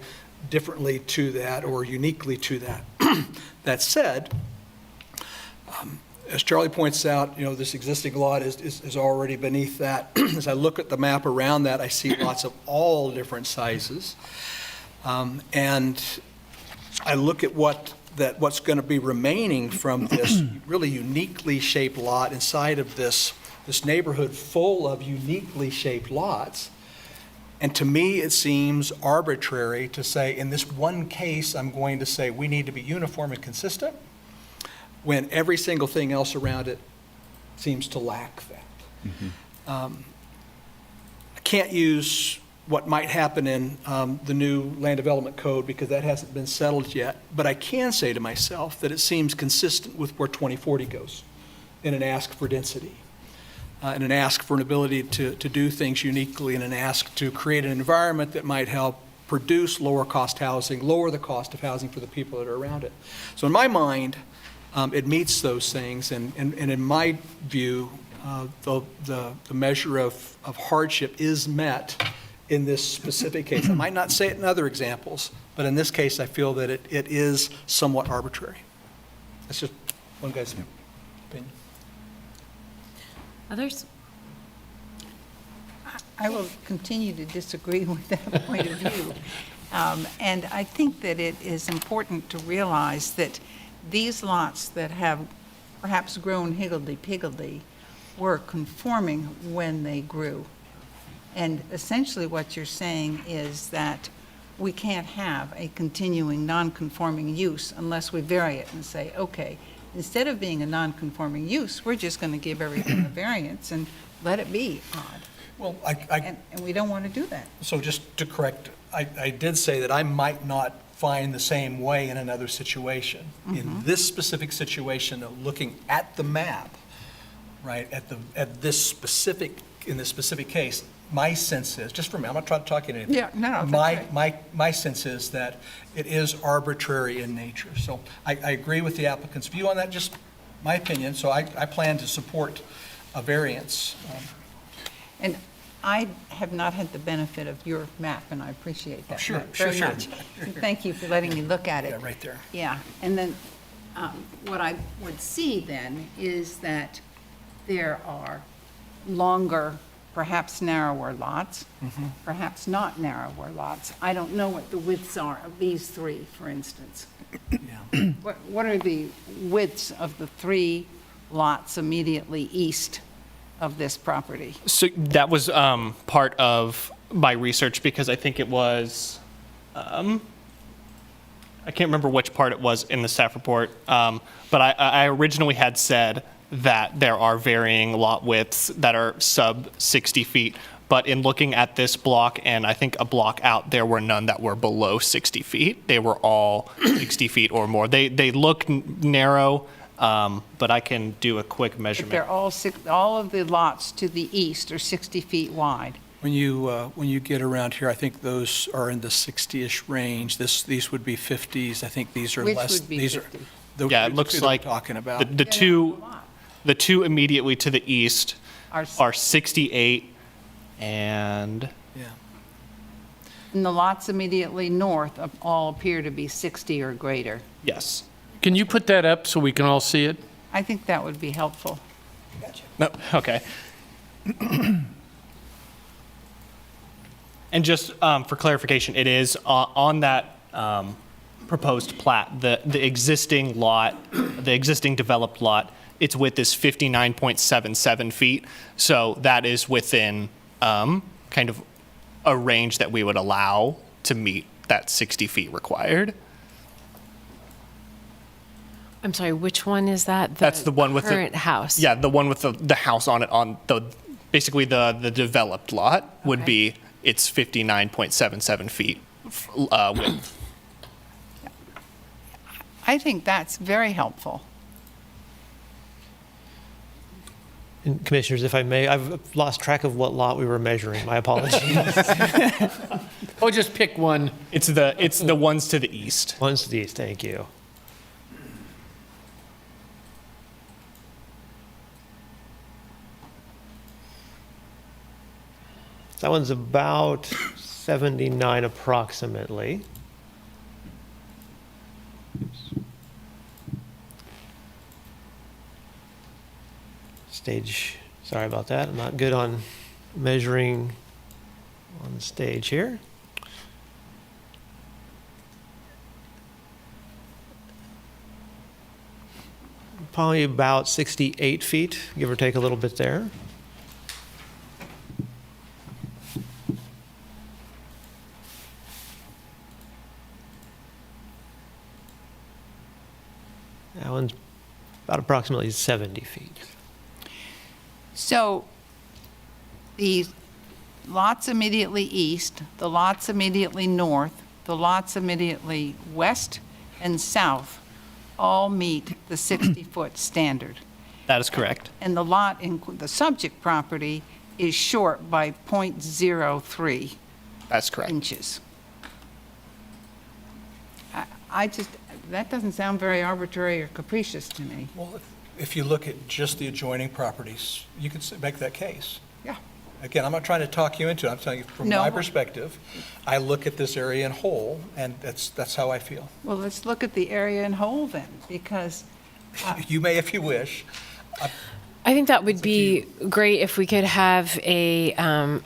differently to that or uniquely to that. That said, as Charlie points out, this existing lot is already beneath that. As I look at the map around that, I see lots of all different sizes. And I look at what's going to be remaining from this really uniquely shaped lot inside of this neighborhood full of uniquely shaped lots. And to me, it seems arbitrary to say, in this one case, I'm going to say we need to be uniform and consistent, when every single thing else around it seems to lack that. I can't use what might happen in the new land development code because that hasn't been settled yet, but I can say to myself that it seems consistent with where 2040 goes in an ask for density. And an ask for an ability to do things uniquely, and an ask to create an environment that might help produce lower cost housing, lower the cost of housing for the people that are around it. So in my mind, it meets those things, and in my view, the measure of hardship is met in this specific case. I might not say it in other examples, but in this case, I feel that it is somewhat arbitrary. That's just one guy's opinion. Others? I will continue to disagree with that point of view. And I think that it is important to realize that these lots that have perhaps grown higgledy-piggledy were conforming when they grew. And essentially what you're saying is that we can't have a continuing non-conforming use unless we vary it and say, okay, instead of being a non-conforming use, we're just going to give everything a variance and let it be odd. Well, And we don't want to do that. So just to correct, I did say that I might not find the same way in another situation. In this specific situation, though, looking at the map, right, in this specific case, my sense is, just for me, I'm not trying to talk you into anything. Yeah, no, that's right. My sense is that it is arbitrary in nature. So I agree with the applicant's view on that, just my opinion. So I plan to support a variance. And I have not had the benefit of your map, and I appreciate that Sure. very much. Thank you for letting me look at it. Yeah, right there. Yeah, and then what I would see then is that there are longer, perhaps narrower lots, perhaps not narrower lots. I don't know what the widths are of these three, for instance. Yeah. What are the widths of the three lots immediately east of this property? So that was part of my research because I think it was, I can't remember which part it was in the staff report, but I originally had said that there are varying lot widths that are sub 60 feet. But in looking at this block, and I think a block out, there were none that were below 60 feet. They were all 60 feet or more. They look narrow. but I can do a quick But measurement. they're all of the lots to the east are 60 feet wide. When you get around here, I think those are in the 60-ish range. These would be 50s. I think these are Which less. would be these 50? Are the, Yeah, it the looks two that like we're talking about. the two immediately to the east are 68, and Yeah. And the lots immediately north all appear to be 60 or greater. yes. Can you put that up so we can all see it? I think that would be helpful. No, okay. And just for clarification, it is on that proposed plat, the existing lot, the existing developed lot, its width is 59.77 feet. So that is within kind of a range that we would allow to meet that 60 feet required. I'm sorry, which one is that? That's the one with the current house. Yeah, the one with the house on it, on the basically the developed lot would Okay. be its 59.77 feet width. I think that's very helpful. And Commissioners, if I may, I've lost track of what lot we were measuring. My apologies. Oh, just pick one. It's the ones to the east. One's to the east, thank you. That one's about 79 approximately. Stage, sorry about that. I'm not good on measuring on the stage here. Probably about 68 feet, give or take a little bit there. That one's about approximately 70 feet. So the lots immediately east, the lots immediately north, the lots immediately west and south all meet the 60-foot standard. That is correct. And the lot in the subject property is short by .03 That's correct. inches. I just, that doesn't sound very arbitrary or capricious to me. Well, if you look at just the adjoining properties, you could make that case. Yeah. Again, I'm not trying to talk you into it. I'm telling you from No. my perspective. I look at this area in whole, and that's how I feel. Well, let's look at the area in whole then, because You may if you wish. I think that would be great if we could have a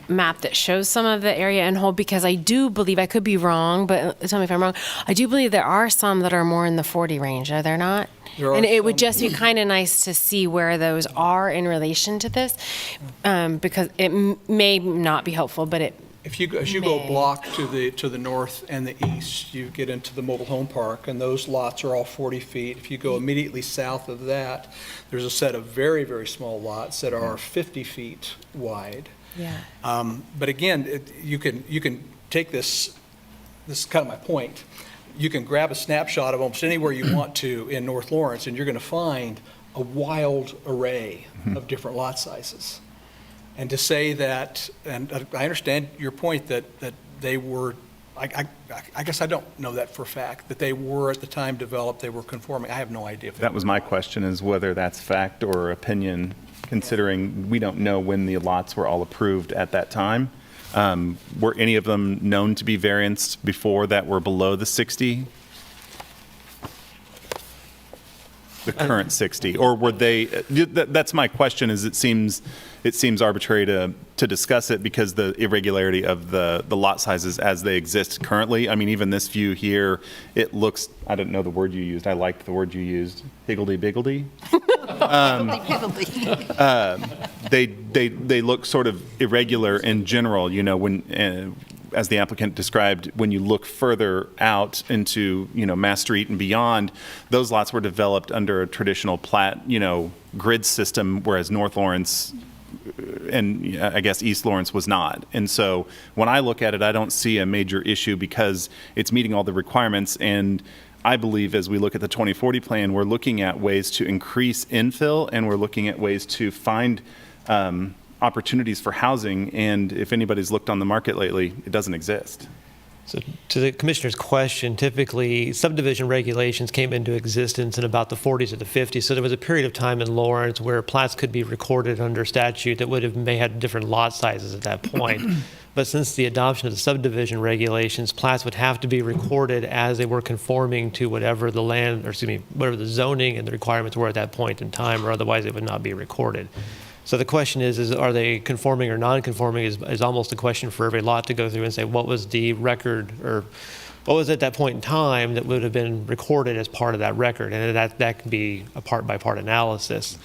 map that shows some of the area in whole, because I do believe, I could be wrong, but tell me if I'm wrong, I do believe there are some that are more in the 40 range, are there not? There are And it would some. just be kind of nice to see where those are in relation to this, because it may not be helpful, but it As you go May. block to the north and the east, you get into the mobile home park, and those lots are all 40 feet. If you go immediately south of that, there's a set of very, very small lots that are 50 feet wide. yeah. But again, you can take this is kind of my point. You can grab a snapshot of almost anywhere you want to in North Lawrence, and you're going to find a wild array of different lot sizes. And to say that, and I understand your point that they were, I guess I don't know that for a fact, that they were at the time developed, they were conforming. I have no idea. If they That was my question, is whether that's fact or opinion, considering we don't know when the lots were all approved at that time. Were any of them known to be variants before that were below the 60? The current 60? Or were they, that's my question, is it seems arbitrary to discuss it because the irregularity of the lot sizes as they exist currently. I mean, even this view here, it looks, I don't know the word you used, I liked the word you used, higgledy-biggledy. They look sort of irregular in general, you know, when, as the applicant described, when you look further out into, you know, Mass Street and beyond, those lots were developed under a traditional plat, you know, grid system, whereas North Lawrence and I guess East Lawrence was not. And so when I look at it, I don't see a major issue because it's meeting all the requirements. And I believe as we look at the 2040 plan, we're looking at ways to increase infill, and we're looking at ways to find opportunities for housing. And if anybody's looked on the market lately, it doesn't exist. So to the commissioner's question, typically subdivision regulations came into existence in about the 40s or the 50s. So there was a period of time in Lawrence where plats could be recorded under statute that may have different lot sizes at that point. But since the adoption of the subdivision regulations, plats would have to be recorded as they were conforming to whatever the whatever the zoning and the requirements were at that point in time, or otherwise it would not be recorded. So the question is are they conforming or non-conforming is almost a question for every lot to go through and say, what was the record, or what was at that point in time that would have been recorded as part of that record? And that can be a part-by-part analysis.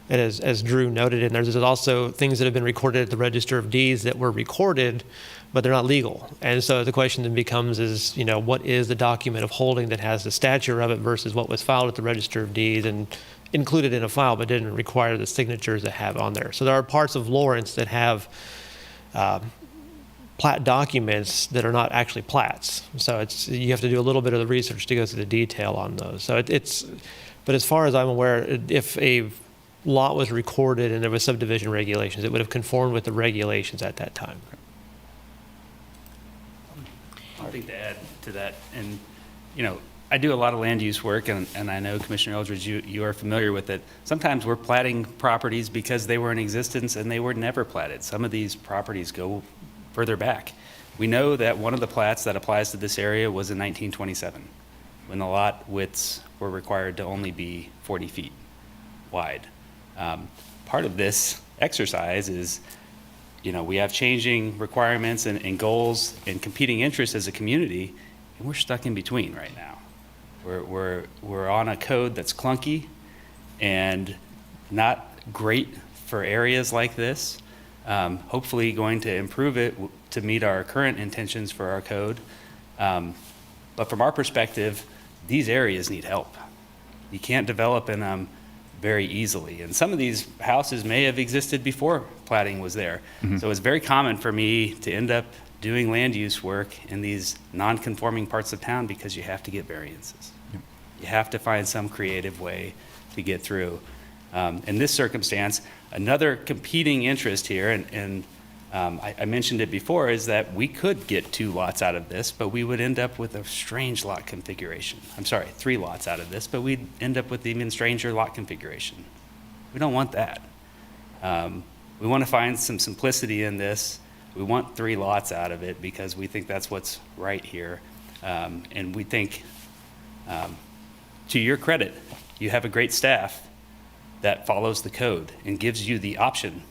And as Drew noted in there, there's also things that have been recorded at the Register of Deeds that were recorded, but they're not legal. And so the question then becomes what is the document of holding that has the stature of it versus what was filed at the Register of Deeds and included in a file but didn't require the signatures that have on there. So there are parts of Lawrence that have plat documents that are not actually plats. So you have to do a little bit of the research to go through the detail on those. So but as far as I'm aware, if a lot was recorded and there was subdivision regulations, it would have conformed with the regulations at that time. I think to add to that, and I do a lot of land use work, and I know Commissioner Eldredge, you are familiar with it. Sometimes we're platting properties because they were in existence and they were never platted. Some of these properties go further back. We know that one of the plats that applies to this area was in 1927, when the lot widths were required to only be 40 feet wide. Part of this exercise is, we have changing requirements and goals and competing interests as a community, and we're stuck in between right now. We're on a code that's clunky and not great for areas like this. Hopefully going to improve it to meet our current intentions for our code. But from our perspective, these areas need help. You can't develop in them very easily. And some of these houses may have existed before platting was there. Mm-hmm. So it's very common for me to end up doing land use work in these non-conforming parts of town because you have to get variances. Yep. You have to find some creative way to get through. In this circumstance, another competing interest here, and I mentioned it before, is that we could get 2 lots out of this, but we would end up with a strange lot configuration. I'm sorry, 3 lots out of this, but we'd end up with even stranger lot configuration. We don't want that. We want to find some simplicity in this. We want 3 lots out of it because we think that's what's right here. And we think, to your credit, you have a great staff that follows the code and gives you the option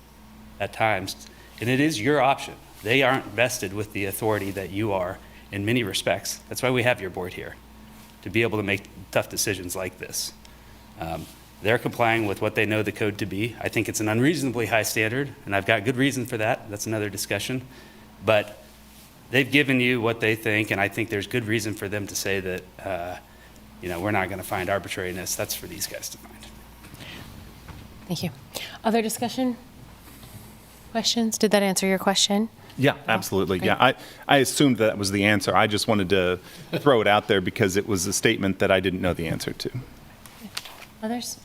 at times. And it is your option. They aren't vested with the authority that you are in many respects. That's why we have your board here, to be able to make tough decisions like this. They're complying with what they know the code to be. I think it's an unreasonably high standard, and I've got good reason for that. That's another discussion. But they've given you what they think, and I think there's good reason for them to say that, we're not going to find arbitrariness. That's for these guys to find. Thank you. Other discussion? Questions? Did that answer your question? Yeah, absolutely. Yeah, I assumed that was the answer. I just wanted to throw it out there because it was a statement that I didn't know the answer to. Others?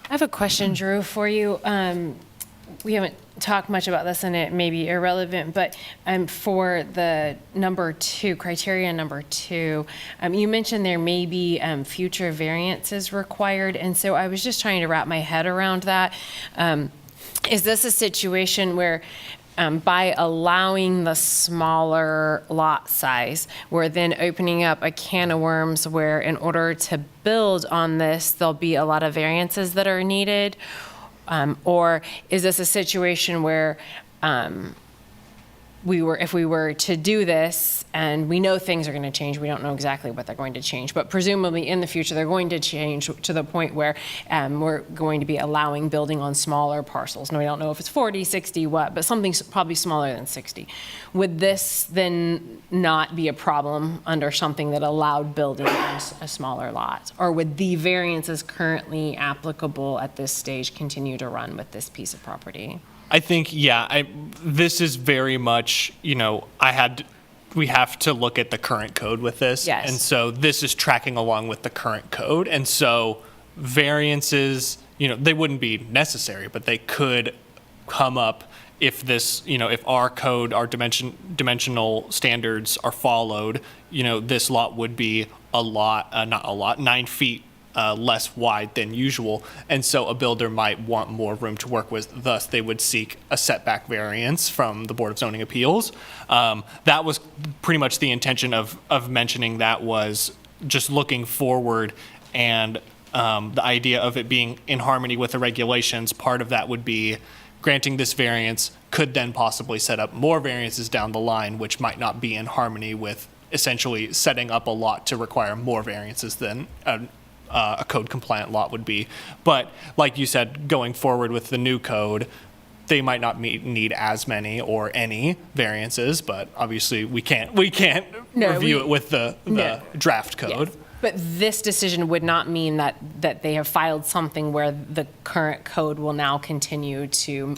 I have a question, Drew, for you. We haven't talked much about this, and it may be irrelevant, but for the criteria number 2, you mentioned there may be future variances required, and so I was just trying to wrap my head around that. Is this a situation where by allowing the smaller lot size, we're then opening up a can of worms where in order to build on this, there'll be a lot of variances that are needed? Or is this a situation where if we were to do this and we know things are going to change, we don't know exactly what they're going to change, but presumably in the future they're going to change to the point where we're going to be allowing building on smaller parcels. Now we don't know if it's 40, 60, what, but something probably smaller than 60. Would this then not be a problem under something that allowed building on a smaller lot? Or would the variances currently applicable at this stage continue to run with this piece of property? I think, this is very much, I had we have to look at the current code with this. Yes. And so this is tracking along with the current code. And so variances, they wouldn't be necessary, but they could come up if this, if our code, our dimensional standards are followed, this lot would be not a lot, 9 feet less wide than usual. And so a builder might want more room to work with. Thus, they would seek a setback variance from the Board of Zoning Appeals. That was pretty much the intention of mentioning that, was just looking forward, and the idea of it being in harmony with the regulations. Part of that would be granting this variance could then possibly set up more variances down the line, which might not be in harmony with essentially setting up a lot to require more variances than a code compliant lot would be. But like you said, going forward with the new code, they might not need as many or any variances, but obviously we can't review it with the draft code. Yes. But this decision would not mean that they have filed something where the current code will now continue to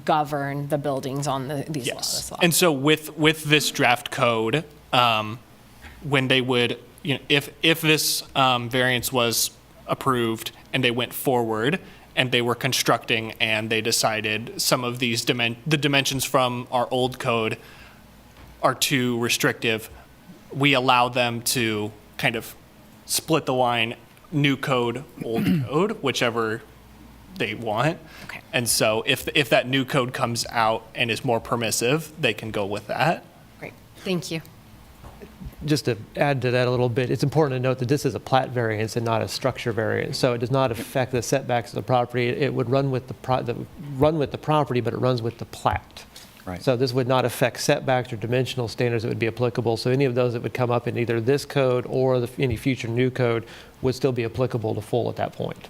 govern the buildings on these lots. And so with this draft code, when they would, if this variance was approved and they went forward and they were constructing and they decided some of these the dimensions from our old code are too restrictive, we allow them to kind of split the line, new code, old code, whichever they want. Okay. And so if that new code comes out and is more permissive, they can go with that. Great, thank you. Just to add to that a little bit, it's important to note that this is a plat variance and not a structure variance. So it does not affect the setbacks of the property. It would run with the property, but it runs with the plat. Right. So this would not affect setbacks or dimensional standards that would be applicable. So any of those that would come up in either this code or any future new code would still be applicable to full at that point.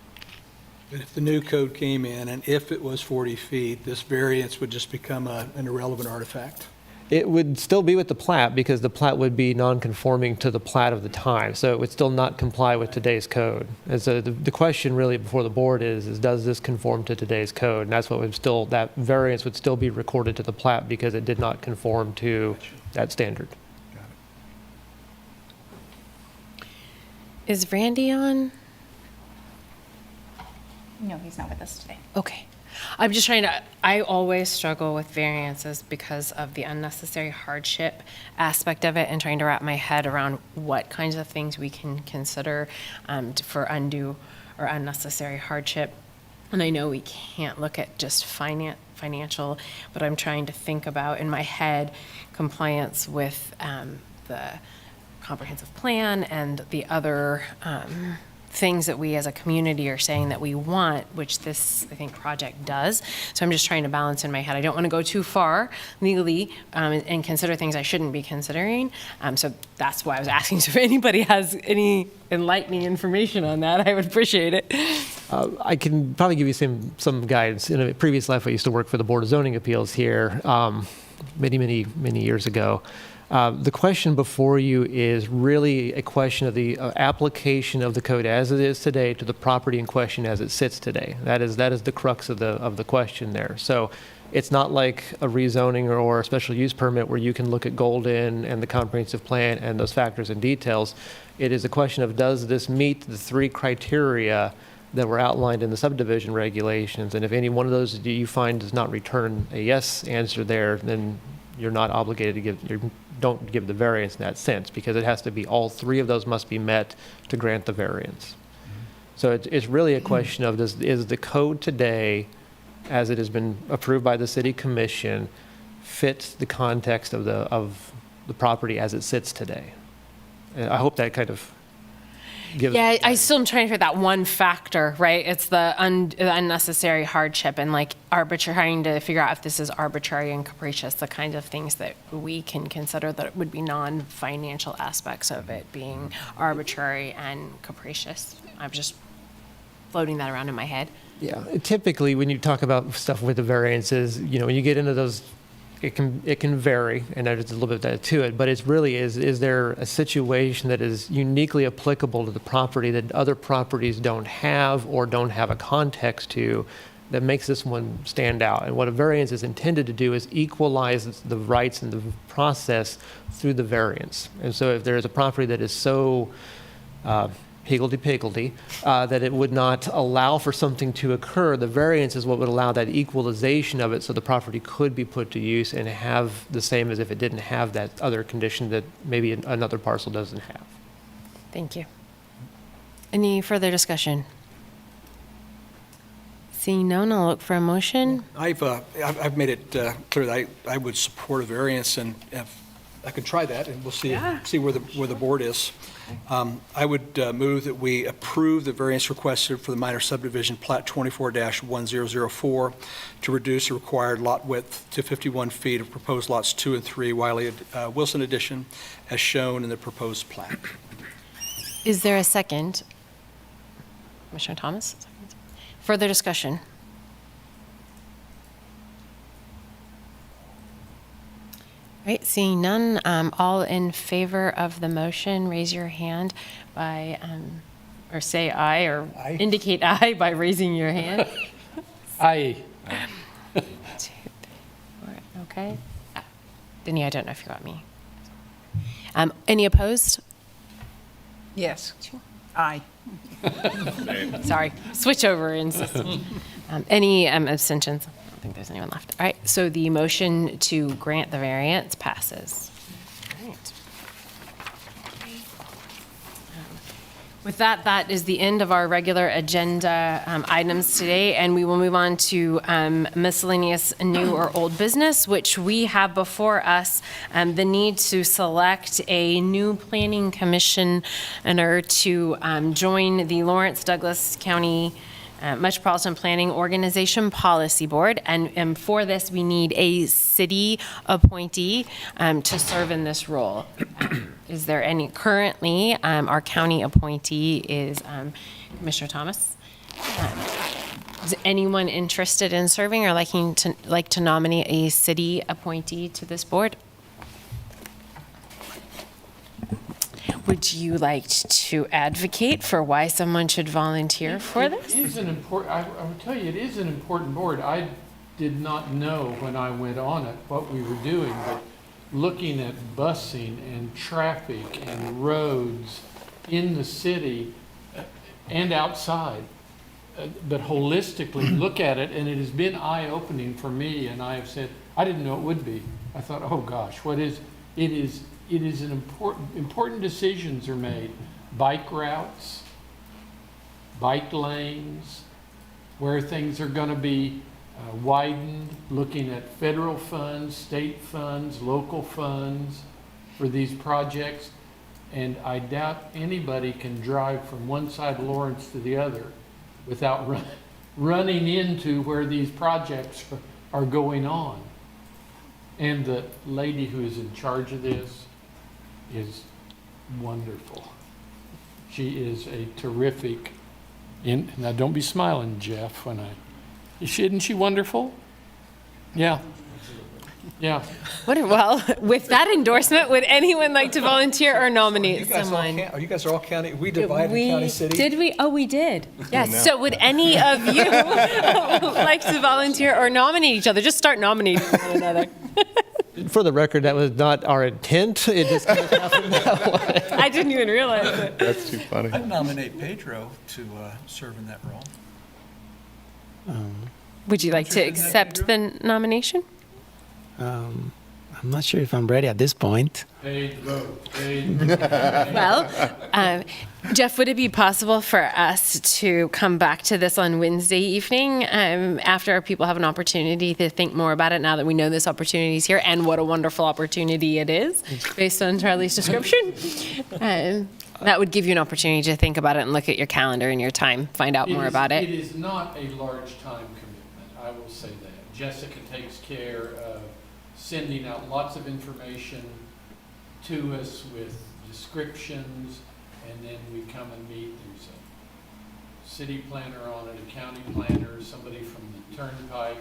But if the new code came in and if it was 40 feet, this variance would just become an irrelevant artifact. It would still be with the plat because the plat would be non-conforming to the plat of the time. So it would still not comply with today's code. And so the question really before the board is does this conform to today's code? And that's what that variance would still be recorded to the plat because it did not conform to that standard. Is Randy on? No, he's not with us today. Okay. I'm just I always struggle with variances because of the unnecessary hardship aspect of it and trying to wrap my head around what kinds of things we can consider for undue or unnecessary hardship. And I know we can't look at just financial, but I'm trying to think about in my head compliance with the comprehensive plan and the other things that we as a community are saying that we want, which this, I think, project does. So I'm just trying to balance in my head. I don't want to go too far legally and consider things I shouldn't be considering. So that's why I was asking. So if anybody has any enlightening information on that, I would appreciate it. I can probably give you some guidance. In a previous life, I used to work for the Board of Zoning Appeals here many years ago. The question before you is really a question of the application of the code as it is today to the property in question as it sits today. That is the crux of the question there. So it's not like a rezoning or a special use permit where you can look at Golden and the comprehensive plan and those factors and details. It is a question of does this meet the 3 criteria that were outlined in the subdivision regulations, and if any one of those you find does not return a yes answer there, then you're not obligated to don't give the variance in that sense, because it has to be all 3 of those must be met to grant the variance. So it's really a question of is the code today, as it has been approved by the city commission, fit the context of the property as it sits today? And I hope that kind of gives. Yeah, I still am trying to figure that one factor, right? It's the unnecessary hardship and trying to figure out if this is arbitrary and capricious, the kinds of things that we can consider that would be non-financial aspects of it being arbitrary and capricious. I'm just floating that around in my head. Yeah, typically when you talk about stuff with the variances, when you get into those, it can vary, and there's a little bit of that to it, but it's really is there a situation that is uniquely applicable to the property that other properties don't have or don't have a context to, that makes this one stand out. And what a variance is intended to do is equalize the rights and the process through the variance. And so if there is a property that is so higgledy-piggledy, that it would not allow for something to occur, the variance is what would allow that equalization of it so the property could be put to use and have the same as if it didn't have that other condition that maybe another parcel doesn't have. Thank you. Any further discussion? Seeing none, I'll look for a motion. I've made it clear that I would support a variance, and if I could try that, and we'll see where the board is. I would move that we approve the variance requested for the minor subdivision plat 24-1004 to reduce the required lot width to 51 feet of proposed lots 2 and 3 Wiley Wilson addition as shown in the proposed plat. Is there a second? Commissioner Thomas? Further discussion? All right, seeing none, all in favor of the motion, raise your hand by, or say aye, or indicate aye by raising your hand. Aye. 2, 3, 4, okay. Denny, I don't know if you got me. Any opposed? Yes. Aye. Sorry, switch over in system. Any abstentions? I don't think there's anyone left. All right, so the motion to grant the variance passes. All right. With that, that is the end of our regular agenda items today, and we will move on to miscellaneous new or old business, which we have before us the need to select a new planning commissioner to join the Lawrence Douglas County Metropolitan Planning Organization Policy Board, and for this we need a city appointee to serve in this role. Is there any? Currently, our county appointee is Commissioner Thomas. Is anyone interested in serving or like to nominate a city appointee to this board? Would you like to advocate for why someone should volunteer for this? It is an important, I will tell you, it is an important board. I did not know when I went on it what we were doing, but looking at busing and traffic and roads in the city and outside, but holistically look at it, and it has been eye-opening for me, and I have said, I didn't know it would be. I thought, oh gosh, it is an important decisions are made. Bike routes, bike lanes, where things are going to be widened, looking at federal funds, state funds, local funds for these projects. And I doubt anybody can drive from one side of Lawrence to the other without running into where these projects are going on. And the lady who is in charge of this is wonderful. She is a terrific, now don't be smiling, Jeff, isn't she wonderful? Yeah. Yeah. Well, with that endorsement, would anyone like to volunteer or nominate someone? You guys are all county, we divided county city? Did we? Oh, we did. Yes. No. So would any of you like to volunteer or nominate each other? Just start nominating one another. For the record, that was not our intent. It just kind of happened that way. I didn't even realize it. That's too funny. I'd nominate Pedro to serve in that role. Would you like to accept the nomination? I'm not sure if I'm ready at this point. Well, Jeff, would it be possible for us to come back to this on Wednesday evening after our people have an opportunity to think more about it now that we know this opportunity is here and what a wonderful opportunity it is based on Charlie's description? That would give you an opportunity to think about it and look at your calendar and your time, find out more about it. It is not a large time commitment, I will say that. Jessica takes care of sending out lots of information to us with descriptions, and then we come and meet. There's a city planner on it, a county planner, somebody from the Turnpike,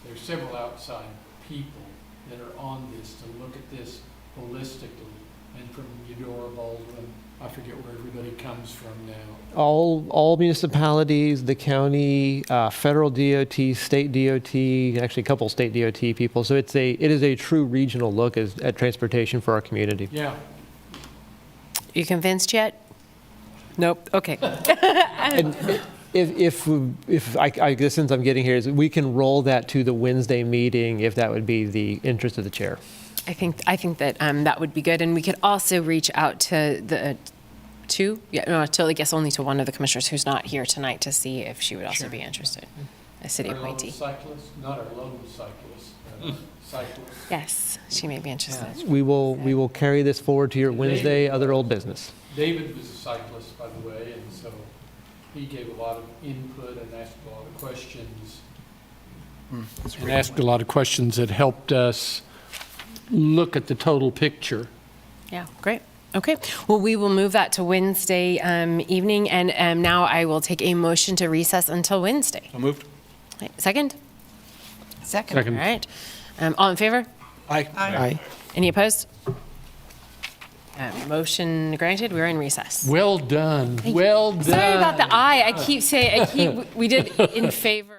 there's several outside people that are on this to look at this holistically, and from Eudora Baldwin I forget where everybody comes from now. All municipalities, the county, federal DOT, state DOT, actually a couple state DOT people. So it is a true regional look at transportation for our community. Yeah. You convinced yet? Nope. Okay. And if I guess since I'm getting here, is we can roll that to the Wednesday meeting if that would be the interest of the chair. I think that that would be good, and we could also reach out to I guess only to one of the commissioners who's not here tonight to see if she would also be interested, a city Our lone appointee. cyclist, not our lone cyclist, cyclist. Yes, she may be interested. We will carry this forward to your Wednesday other old business. David was a cyclist, by the way, and so he gave a lot of input and asked a lot of questions. And asked a lot of questions that helped us look at the total picture. Yeah, great. Okay, well, we will move that to Wednesday evening, and now I will take a motion to recess until Wednesday. So moved. Right, second? Second. Second. All right. All in favor? Aye. Aye. Any opposed? Motion granted. We're in recess. Well done, well done. Sorry about the aye. We did in favor.